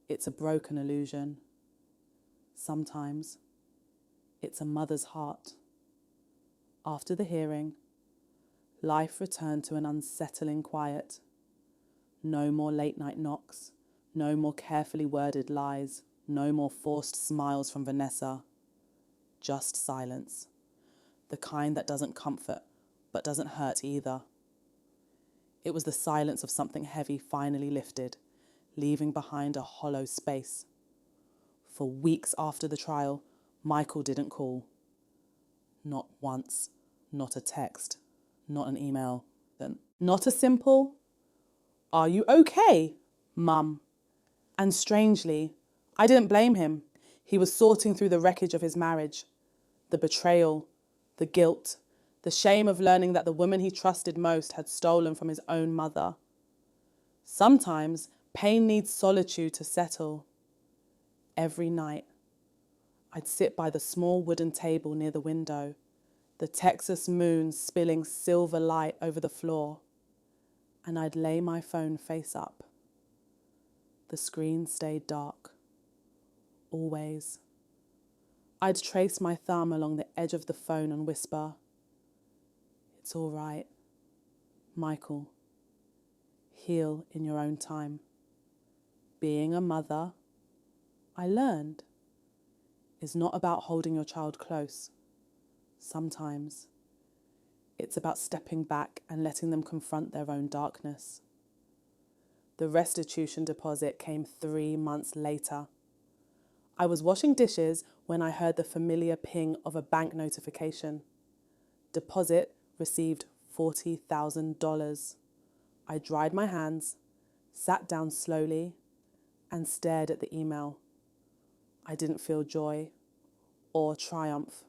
it's a broken illusion. Sometimes it's a mother's heart. After the hearing, life returned to an unsettling quiet. No more late-night knocks, no more carefully worded lies, no more forced smiles from Vanessa. Just silence, the kind that doesn't comfort but doesn't hurt either. It was the silence of something heavy finally lifted, leaving behind a hollow space. For weeks after the trial, Michael didn't call. Not once, not a text, not an email, not a simple, "Are you okay, Mum?" And strangely, I didn't blame him. He was sorting through the wreckage of his marriage, the betrayal, the guilt, the shame of learning that the woman he trusted most had stolen from his own mother. Sometimes pain needs solitude to settle. Every night, I'd sit by the small wooden table near the window, the Texas moon spilling silver light over the floor, and I'd lay my phone face up. The screen stayed dark. Always. I'd trace my thumb along the edge of the phone and whisper, "It's all right. Michael, heal in your own time." Being a mother, I learned, is not about holding your child close. Sometimes it's about stepping back and letting them confront their own darkness. The restitution deposit came 3 months later. I was washing dishes when I heard the familiar ping of a bank notification. Deposit received $40,000. I dried my hands, sat down slowly, and stared at the email. I didn't feel joy, or triumph,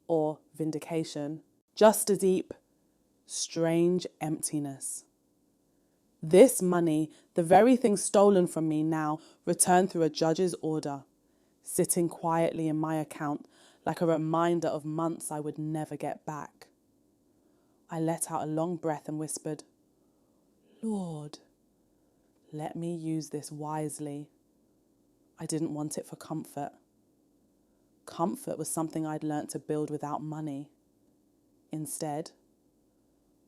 or vindication, just a deep, strange emptiness. This money, the very thing stolen from me now, returned through a judge's order, sitting quietly in my account like a reminder of months I would never get back. I let out a long breath and whispered, Lord, let me use this wisely. I didn't want it for comfort. Comfort was something I'd learnt to build without money. Instead,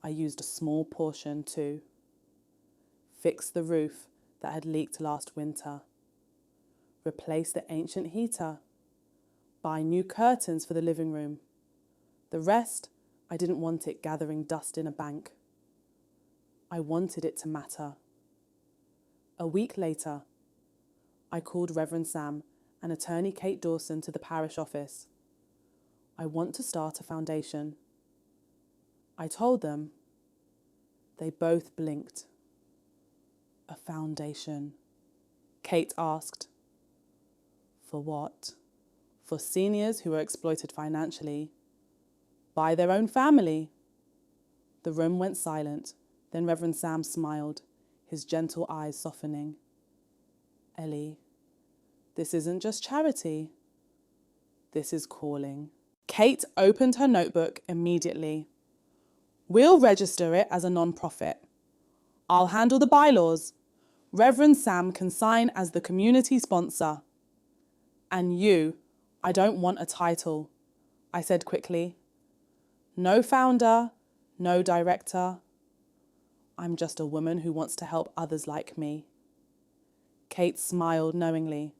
I used a small portion to fix the roof that had leaked last winter, replace the ancient heater, buy new curtains for the living room. The rest, I didn't want it gathering dust in a bank. I wanted it to matter. A week later, I called Reverend Sam and attorney Kate Dawson to the parish office. I want to start a foundation. I told them. They both blinked. A foundation? Kate asked. For what? For seniors who are exploited financially by their own family. The room went silent. Then Reverend Sam smiled, his gentle eyes softening. Ellie, this isn't just charity. This is calling. Kate opened her notebook immediately. We'll register it as a non-profit. I'll handle the bylaws. Reverend Sam can sign as the community sponsor. And you, I don't want a title, I said quickly. No founder, no director. I'm just a woman who wants to help others like me. Kate smiled knowingly.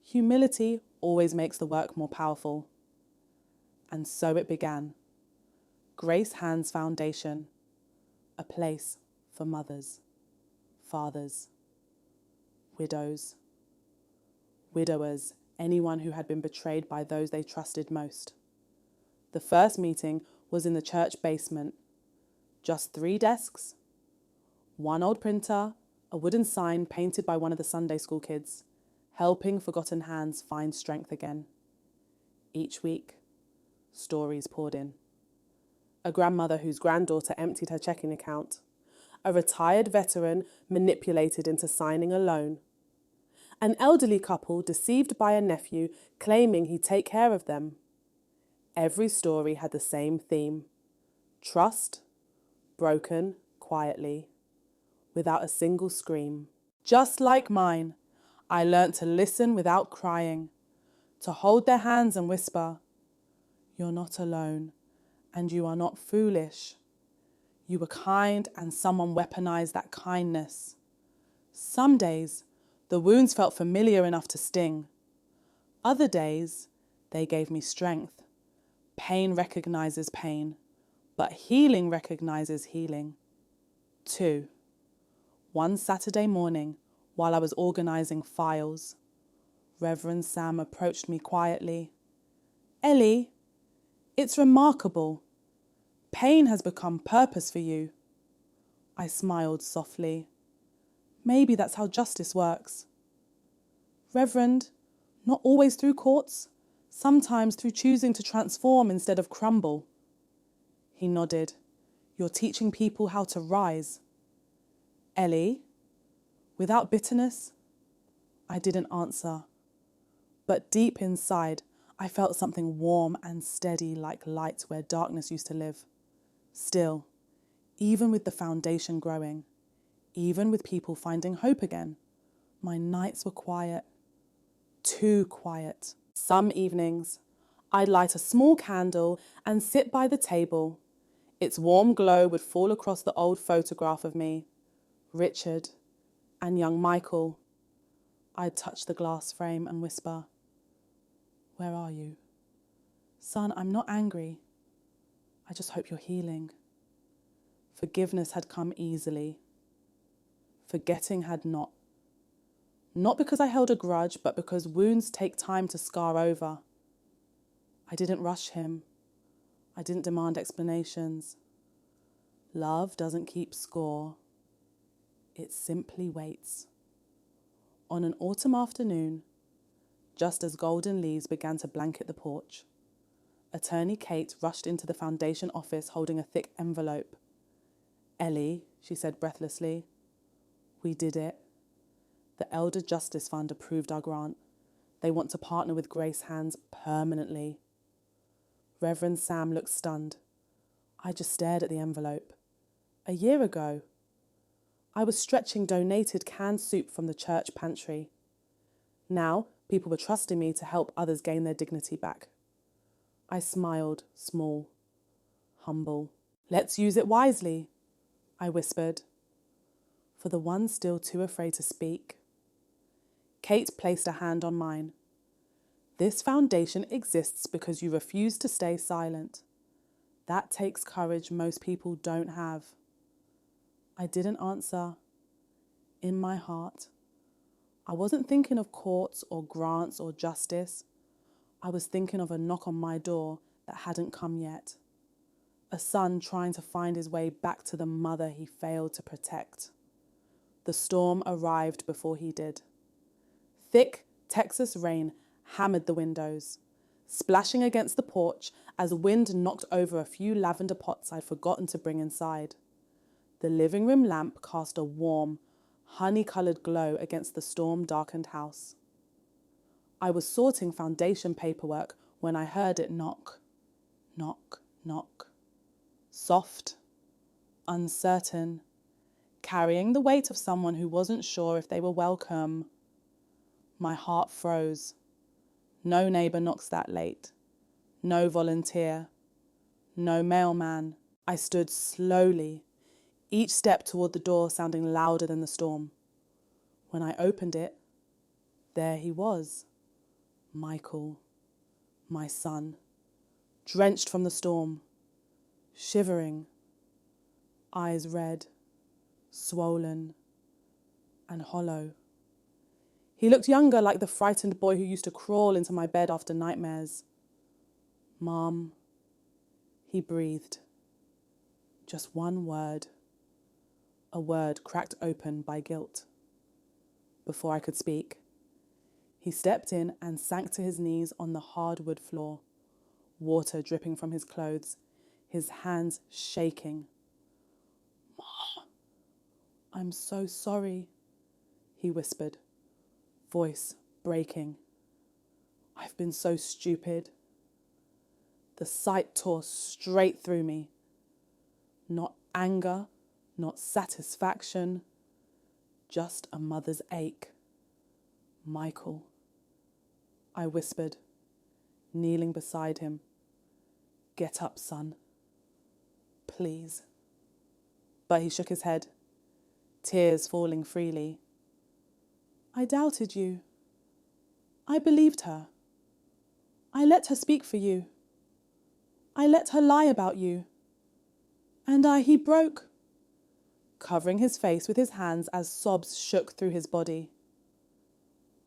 Humility always makes the work more powerful. And so it began. Grace Hand's Foundation, a place for mothers, fathers, widows, widowers, anyone who had been betrayed by those they trusted most. The first meeting was in the church basement. Just 3 desks, 1 old printer, a wooden sign painted by one of the Sunday school kids, helping forgotten hands find strength again. Each week, stories poured in. A grandmother whose granddaughter emptied her checking account. A retired veteran manipulated into signing a loan. An elderly couple deceived by a nephew claiming he'd take care of them. Every story had the same theme. Trust, broken quietly, without a single scream. Just like mine, I learnt to listen without crying, to hold their hands and whisper, You're not alone, and you are not foolish. You were kind and someone weaponized that kindness. Some days, the wounds felt familiar enough to sting. Other days, they gave me strength. Pain recognizes pain, but healing recognizes healing. 2. One Saturday morning, while I was organizing files, Reverend Sam approached me quietly. Ellie, it's remarkable. Pain has become purpose for you. I smiled softly. Maybe that's how justice works. Reverend, not always through courts, sometimes through choosing to transform instead of crumble. He nodded. You're teaching people how to rise. Ellie, without bitterness? I didn't answer. But deep inside, I felt something warm and steady like light where darkness used to live. Still, even with the foundation growing, even with people finding hope again, my nights were quiet. Too quiet. Some evenings, I'd light a small candle and sit by the table. Its warm glow would fall across the old photograph of me, Richard, and young Michael. I'd touch the glass frame and whisper, Where are you? Son, I'm not angry. I just hope you're healing. Forgiveness had come easily. Forgetting had not. Not because I held a grudge, but because wounds take time to scar over. I didn't rush him. I didn't demand explanations. Love doesn't keep score. It simply waits. On an autumn afternoon, just as golden leaves began to blanket the porch, Attorney Kate rushed into the foundation office holding a thick envelope. Ellie, she said breathlessly, We did it. The Elder Justice Fund approved our grant. They want to partner with Grace Hands permanently. Reverend Sam looked stunned. I just stared at the envelope. A year ago, I was stretching donated canned soup from the church pantry. Now, people were trusting me to help others gain their dignity back. I smiled, small, humble. Let's use it wisely, I whispered, for the one still too afraid to speak. Kate placed a hand on mine. This foundation exists because you refuse to stay silent. That takes courage most people don't have. I didn't answer. In my heart, I wasn't thinking of courts or grants or justice. I was thinking of a knock on my door that hadn't come yet. A son trying to find his way back to the mother he failed to protect. The storm arrived before he did. Thick Texas rain hammered the windows, splashing against the porch as wind knocked over a few lavender pots I'd forgotten to bring inside. The living room lamp cast a warm, honey-coloured glow against the storm-darkened house. I was sorting foundation paperwork when I heard it knock, knock, knock. Soft, uncertain, carrying the weight of someone who wasn't sure if they were welcome. My heart froze. No neighbour knocks that late. No volunteer. No mailman. I stood slowly, each step toward the door sounding louder than the storm. When I opened it, there he was, Michael, my son, drenched from the storm, shivering, eyes red, swollen, and hollow. He looked younger, like the frightened boy who used to crawl into my bed after nightmares. Mom, he breathed. Just one word. A word cracked open by guilt. Before I could speak, he stepped in and sank to his knees on the hardwood floor, water dripping from his clothes, his hands shaking. Mom, I'm so sorry, he whispered, voice breaking. I've been so stupid. The sight tore straight through me. Not anger, not satisfaction, just a mother's ache. Michael, I whispered, kneeling beside him. Get up, son. Please. But he shook his head, tears falling freely. I doubted you. I believed her. I let her speak for you. I let her lie about you. And he broke, covering his face with his hands as sobs shook through his body.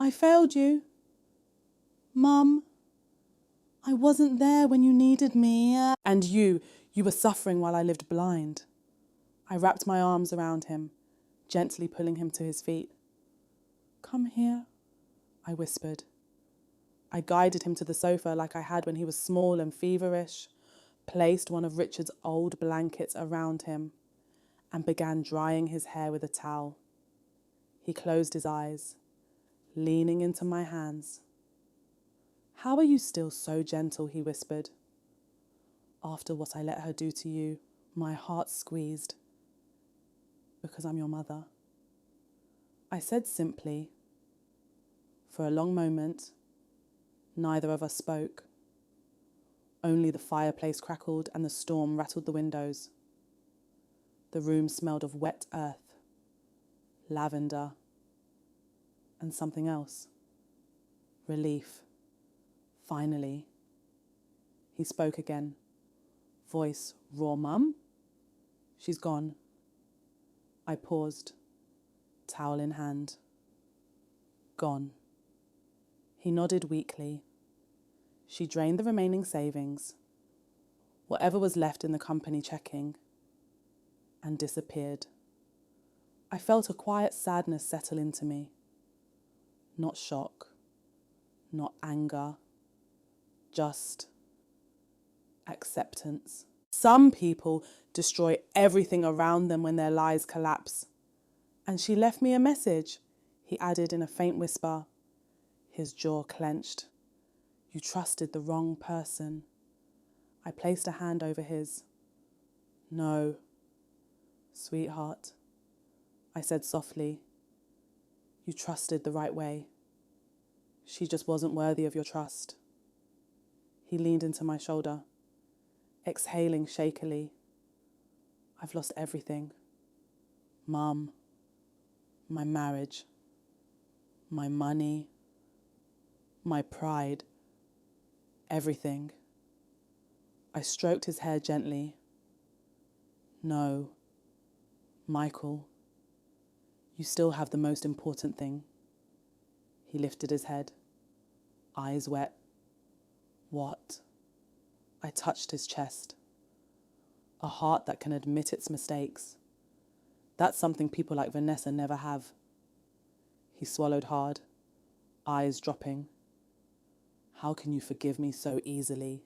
I failed you. Mum, I wasn't there when you needed me. And you were suffering while I lived blind. I wrapped my arms around him, gently pulling him to his feet. Come here, I whispered. I guided him to the sofa like I had when he was small and feverish, placed one of Richard's old blankets around him, and began drying his hair with a towel. He closed his eyes, leaning into my hands. How are you still so gentle, he whispered. After what I let her do to you, my heart squeezed. Because I'm your mother. I said simply. For a long moment, neither of us spoke. Only the fireplace crackled and the storm rattled the windows. The room smelled of wet earth, lavender, and something else. Relief. Finally. He spoke again. Voice raw. Mum? She's gone. I paused, towel in hand. Gone. He nodded weakly. She drained the remaining savings, whatever was left in the company checking, and disappeared. I felt a quiet sadness settle into me. Not shock, not anger, just acceptance. Some people destroy everything around them when their lives collapse, And she left me a message, he added in a faint whisper. His jaw clenched. You trusted the wrong person. I placed a hand over his. No, sweetheart, I said softly. You trusted the right way. She just wasn't worthy of your trust. He leaned into my shoulder, exhaling shakily. I've lost everything. Mum, my marriage, my money, my pride, everything. I stroked his hair gently. No, Michael, you still have the most important thing. He lifted his head, eyes wet. What? I touched his chest. A heart that can admit its mistakes. That's something people like Vanessa never have. He swallowed hard, eyes dropping. How can you forgive me so easily?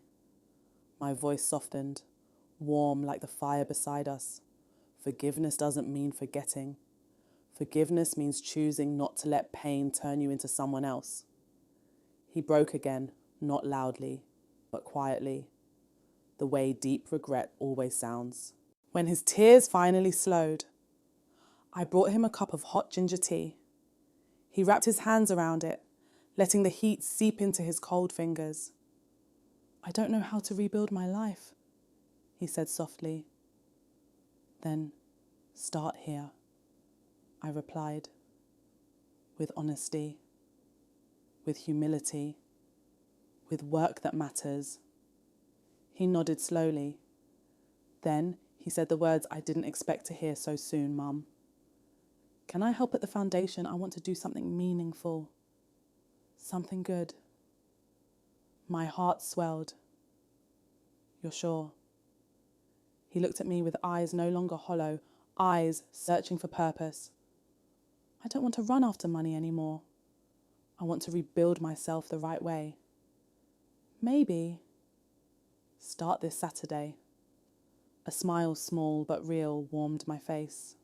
My voice softened, warm like the fire beside us. Forgiveness doesn't mean forgetting. Forgiveness means choosing not to let pain turn you into someone else. He broke again, not loudly, but quietly, the way deep regret always sounds. When his tears finally slowed, I brought him a cup of hot ginger tea. He wrapped his hands around it, letting the heat seep into his cold fingers. I don't know how to rebuild my life, he said softly. Then start here, I replied, with honesty, with humility, with work that matters. He nodded slowly. Then he said the words I didn't expect to hear so soon, Mum. Can I help at the foundation? I want to do something meaningful, something good. My heart swelled. You're sure? He looked at me with eyes no longer hollow, eyes searching for purpose. I don't want to run after money anymore. I want to rebuild myself the right way. Maybe start this Saturday. A smile, small but real, warmed my face.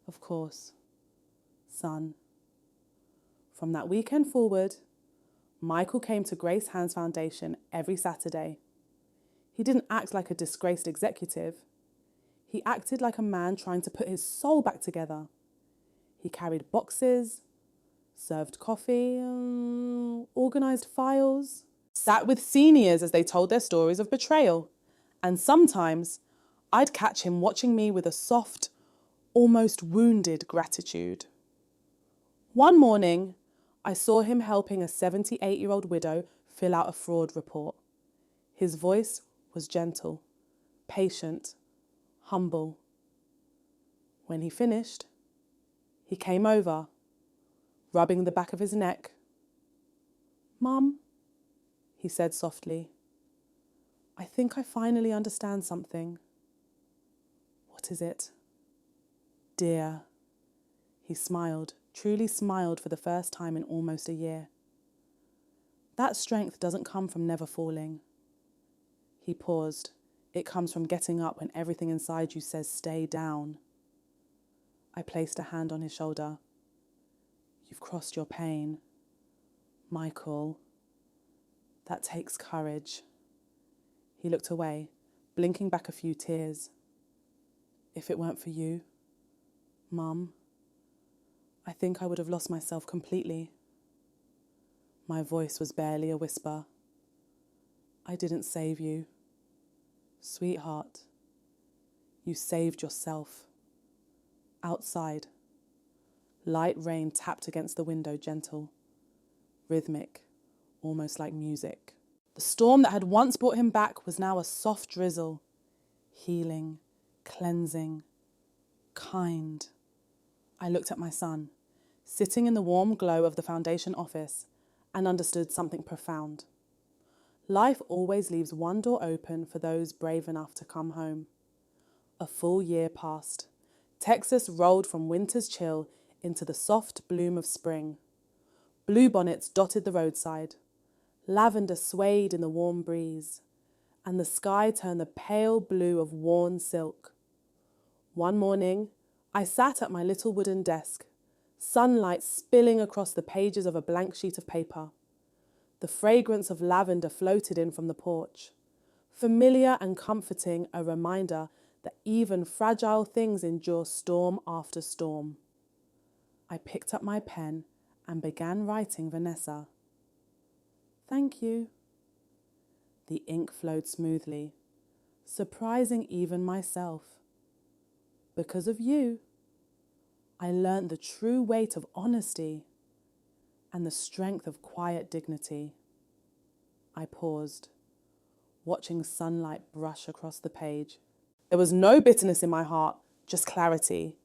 Of course, son. From that weekend forward, Michael came to Grace Hands Foundation every Saturday. He didn't act like a disgraced executive. He acted like a man trying to put his soul back together. He carried boxes, served coffee, organised files, sat with seniors as they told their stories of betrayal. And sometimes I'd catch him watching me with a soft, almost wounded gratitude. One morning, I saw him helping a 78-year-old widow fill out a fraud report. His voice was gentle, patient, humble. When he finished, he came over, rubbing the back of his neck. Mum, he said softly, I think I finally understand something. What is it? Dear. He smiled, truly smiled for the first time in almost a year. That strength doesn't come from never falling. He paused. It comes from getting up when everything inside you says stay down. I placed a hand on his shoulder. You've crossed your pain. Michael, that takes courage. He looked away, blinking back a few tears. If it weren't for you, Mum, I think I would have lost myself completely. My voice was barely a whisper. I didn't save you. Sweetheart, you saved yourself. Outside, light rain tapped against the window, gentle, rhythmic, almost like music. The storm that had once brought him back was now a soft drizzle, healing, cleansing, kind. I looked at my son, sitting in the warm glow of the foundation office, and understood something profound. Life always leaves one door open for those brave enough to come home. A full year passed. Texas rolled from winter's chill into the soft bloom of spring. Bluebonnets dotted the roadside. Lavender swayed in the warm breeze, and the sky turned the pale blue of worn silk. One morning, I sat at my little wooden desk, sunlight spilling across the pages of a blank sheet of paper. The fragrance of lavender floated in from the porch, familiar and comforting, a reminder that even fragile things endure storm after storm. I picked up my pen and began writing Vanessa. Thank you. The ink flowed smoothly, surprising even myself. Because of you, I learned the true weight of honesty and the strength of quiet dignity. I paused, watching sunlight brush across the page. There was no bitterness in my heart, just clarity.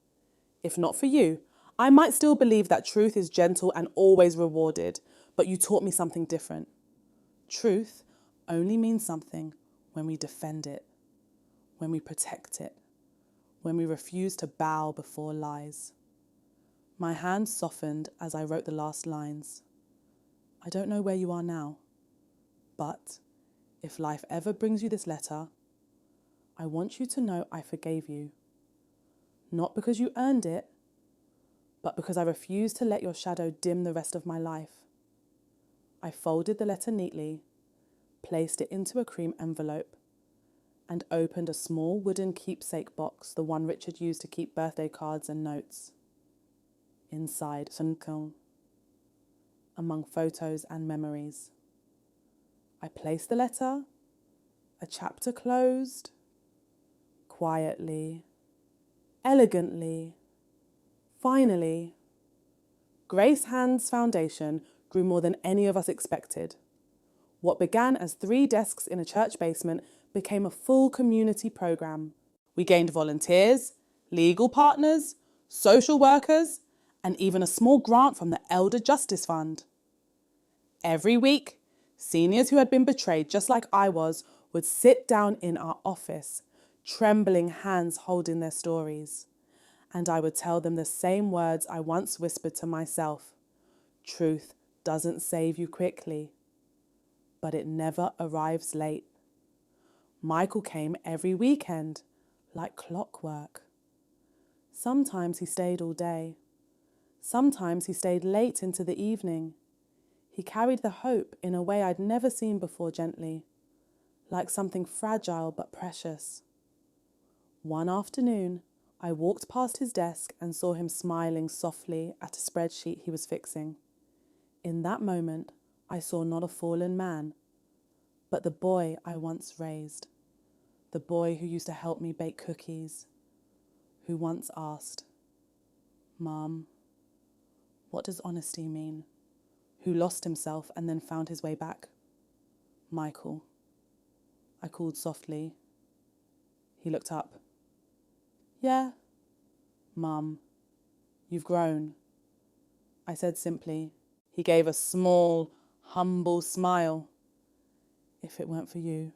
If not for you, I might still believe that truth is gentle and always rewarded, but you taught me something different. Truth only means something when we defend it, when we protect it, when we refuse to bow before lies. My hand softened as I wrote the last lines. I don't know where you are now, but if life ever brings you this letter, I want you to know I forgave you. Not because you earned it, but because I refuse to let your shadow dim the rest of my life. I folded the letter neatly, placed it into a cream envelope, and opened a small wooden keepsake box, the one Richard used to keep birthday cards and notes. Inside, among photos and memories. I placed the letter, a chapter closed, quietly, elegantly. Finally, Grace Hand's foundation grew more than any of us expected. What began as 3 desks in a church basement became a full community program. We gained volunteers, legal partners, social workers, and even a small grant from the Elder Justice Fund. Every week, seniors who had been betrayed just like I was would sit down in our office, trembling hands holding their stories. And I would tell them the same words I once whispered to myself. Truth doesn't save you quickly, but it never arrives late. Michael came every weekend, like clockwork. Sometimes he stayed all day. Sometimes he stayed late into the evening. He carried the hope in a way I'd never seen before, gently, like something fragile but precious. One afternoon, I walked past his desk and saw him smiling softly at a spreadsheet he was fixing. In that moment, I saw not a fallen man, but the boy I once raised, the boy who used to help me bake cookies, who once asked, Mom, what does honesty mean? Who lost himself and then found his way back. Michael. I called softly. He looked up. Yeah. Mum, you've grown. I said simply. He gave a small, humble smile. If it weren't for you,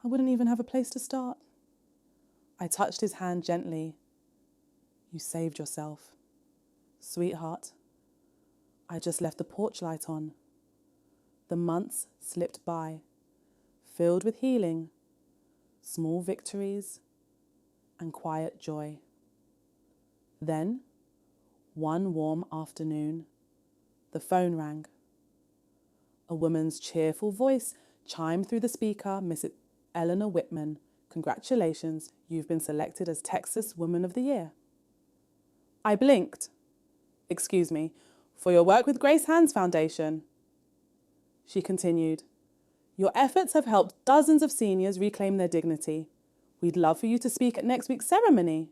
I wouldn't even have a place to start. I touched his hand gently. You saved yourself. Sweetheart, I just left the porch light on. The months slipped by, filled with healing, small victories, and quiet joy. Then, one warm afternoon, the phone rang. A woman's cheerful voice chimed through the speaker. Miss Eleanor Whitman, congratulations, you've been selected as Texas Woman of the Year. I blinked. Excuse me, for your work with Grace Hand's Foundation. She continued, your efforts have helped dozens of seniors reclaim their dignity. We'd love for you to speak at next week's ceremony.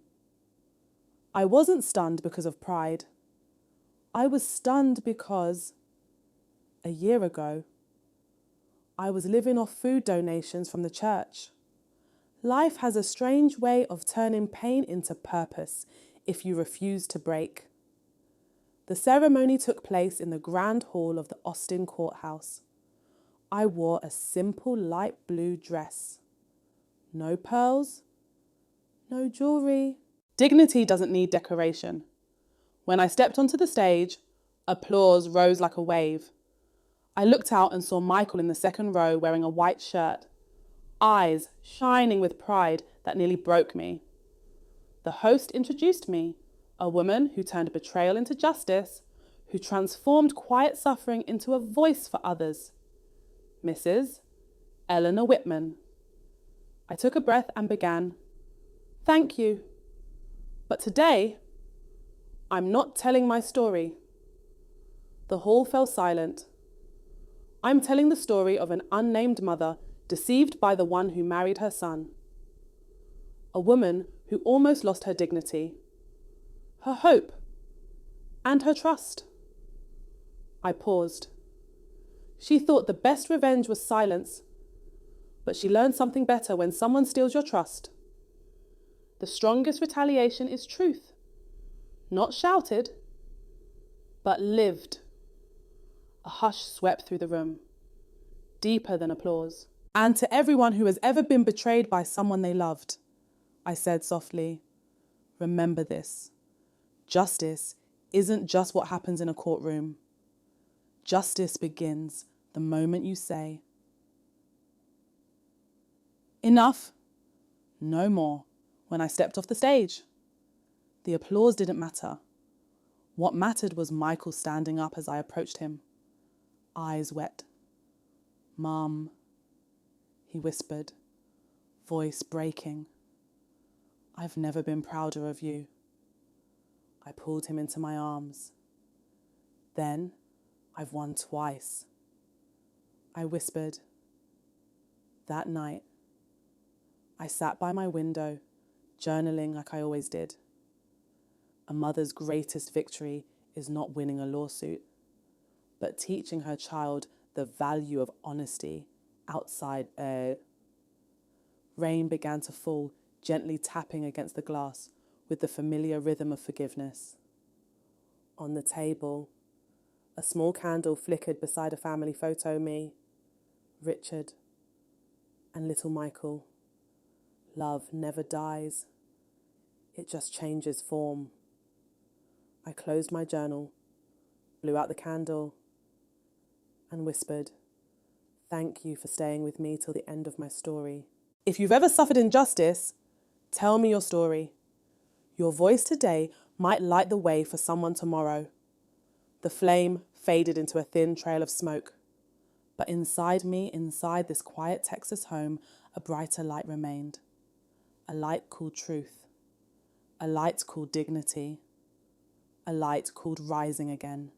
I wasn't stunned because of pride. I was stunned because, a year ago, I was living off food donations from the church. Life has a strange way of turning pain into purpose if you refuse to break. The ceremony took place in the grand hall of the Austin courthouse. I wore a simple light blue dress. No pearls, no jewelry. Dignity doesn't need decoration. When I stepped onto the stage, applause rose like a wave. I looked out and saw Michael in the second row wearing a white shirt, eyes shining with pride that nearly broke me. The host introduced me, a woman who turned betrayal into justice, who transformed quiet suffering into a voice for others. Mrs. Eleanor Whitman. I took a breath and began, "Thank you. But today, I'm not telling my story." The hall fell silent. I'm telling the story of an unnamed mother deceived by the one who married her son. A woman who almost lost her dignity, her hope, and her trust. I paused. She thought the best revenge was silence, but she learned something better when someone steals your trust. The strongest retaliation is truth, not shouted, but lived. A hush swept through the room, deeper than applause. "And to everyone who has ever been betrayed by someone they loved," I said softly, "remember this. Justice isn't just what happens in a courtroom. Justice begins the moment you say, 'Enough, no more,' when I stepped off the stage. The applause didn't matter. What mattered was Michael standing up as I approached him, eyes wet. 'Mum,' he whispered, voice breaking. 'I've never been prouder of you.' I pulled him into my arms. 'Then I've won twice,' I whispered. That night, I sat by my window, journaling like I always did. A mother's greatest victory is not winning a lawsuit, but teaching her child the value of honesty outside a... Rain began to fall, gently tapping against the glass with the familiar rhythm of forgiveness. On the table, a small candle flickered beside a family photo, me, Richard, and little Michael. Love never dies. It just changes form. I closed my journal, blew out the candle, and whispered, "Thank you for staying with me till the end of my story." If you've ever suffered injustice, tell me your story. Your voice today might light the way for someone tomorrow. The flame faded into a thin trail of smoke. But inside me, inside this quiet Texas home, a brighter light remained. A light called truth. A light called dignity. A light called rising again.